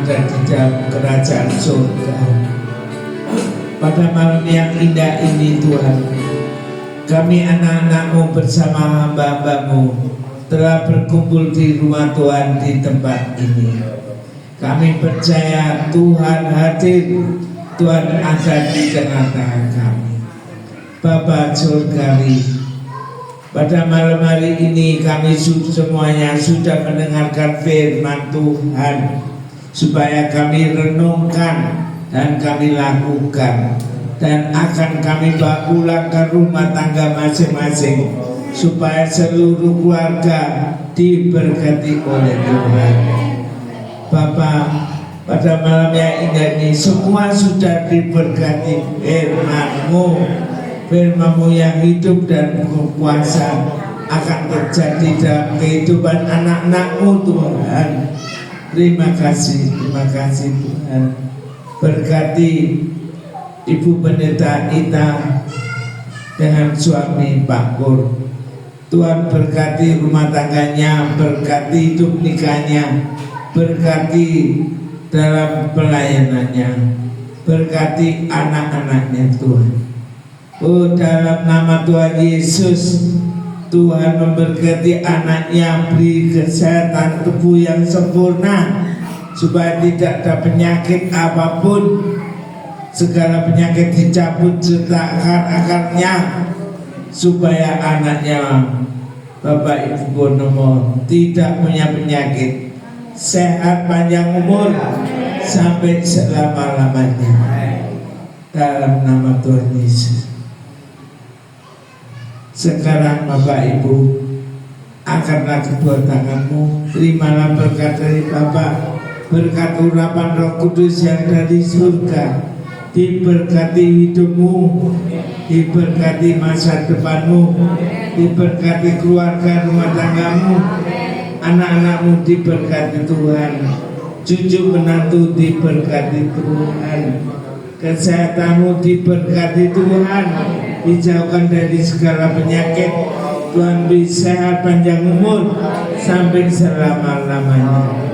ada di dalam kerajaan surga. Pada malam yang indah ini Tuhan, kami anak-anak-Mu bersama hamba-hamba-Mu telah berkumpul di rumah Tuhan di tempat ini. Kami percaya Tuhan hadir, Tuhan ada di tengah-tengah kami. Bapa surgawi, pada malam hari ini kami semuanya sudah mendengarkan firman Tuhan, supaya kami renungkan dan kami lakukan, dan akan kami bawa pulang ke rumah tangga masing-masing, supaya seluruh keluarga diberkati oleh Tuhan. Bapa, pada malam yang indah ini semua sudah diberkati firman-Mu, firman-Mu yang hidup dan berkuasa akan terjadi dalam kehidupan anak-anak-Mu Tuhan. Terima kasih Tuhan. Berkati Ibu Pendeta Ita dengan suami Pak Pur. Tuhan berkati rumah tangganya, berkati hidup nikahnya, berkati dalam pelayanannya, berkati anak-anaknya Tuhan. Oh, dalam nama Tuhan Yesus, Tuhan memberkati anaknya, beri kesehatan tubuh yang sempurna, supaya tidak ada penyakit apapun, segala penyakit dicabut serta akar-akarnya, supaya anaknya Bapak Ibu Purnomo tidak punya penyakit, sehat panjang umur sampai selama-lamanya, dalam nama Tuhan Yesus. Sekarang Bapak Ibu, angkatlah kedua tanganmu, terimalah berkat dari Bapa, berkat urapan Roh Kudus yang dari surga, diberkati hidupmu, diberkati masa depanmu, diberkati keluarga rumah tanggamu, anak-anakmu diberkati Tuhan, cucu menantu diberkati Tuhan, kesehatanmu diberkati Tuhan, dijauhkan dari segala penyakit. Tuhan beri sehat panjang umur sampai selama-lamanya.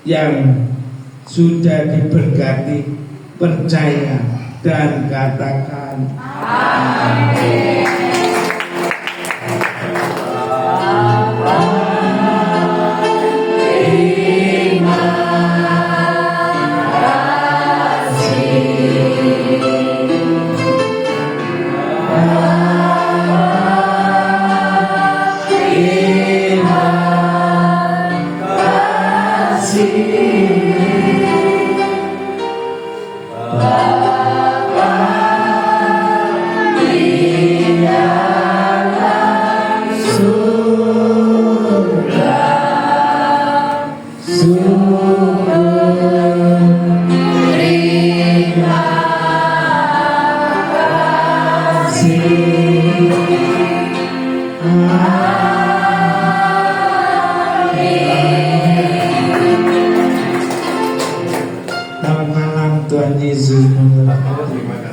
Yang sudah diberkati percaya dan katakan amin. Selamat malam, Tuhan Yesus memberkati.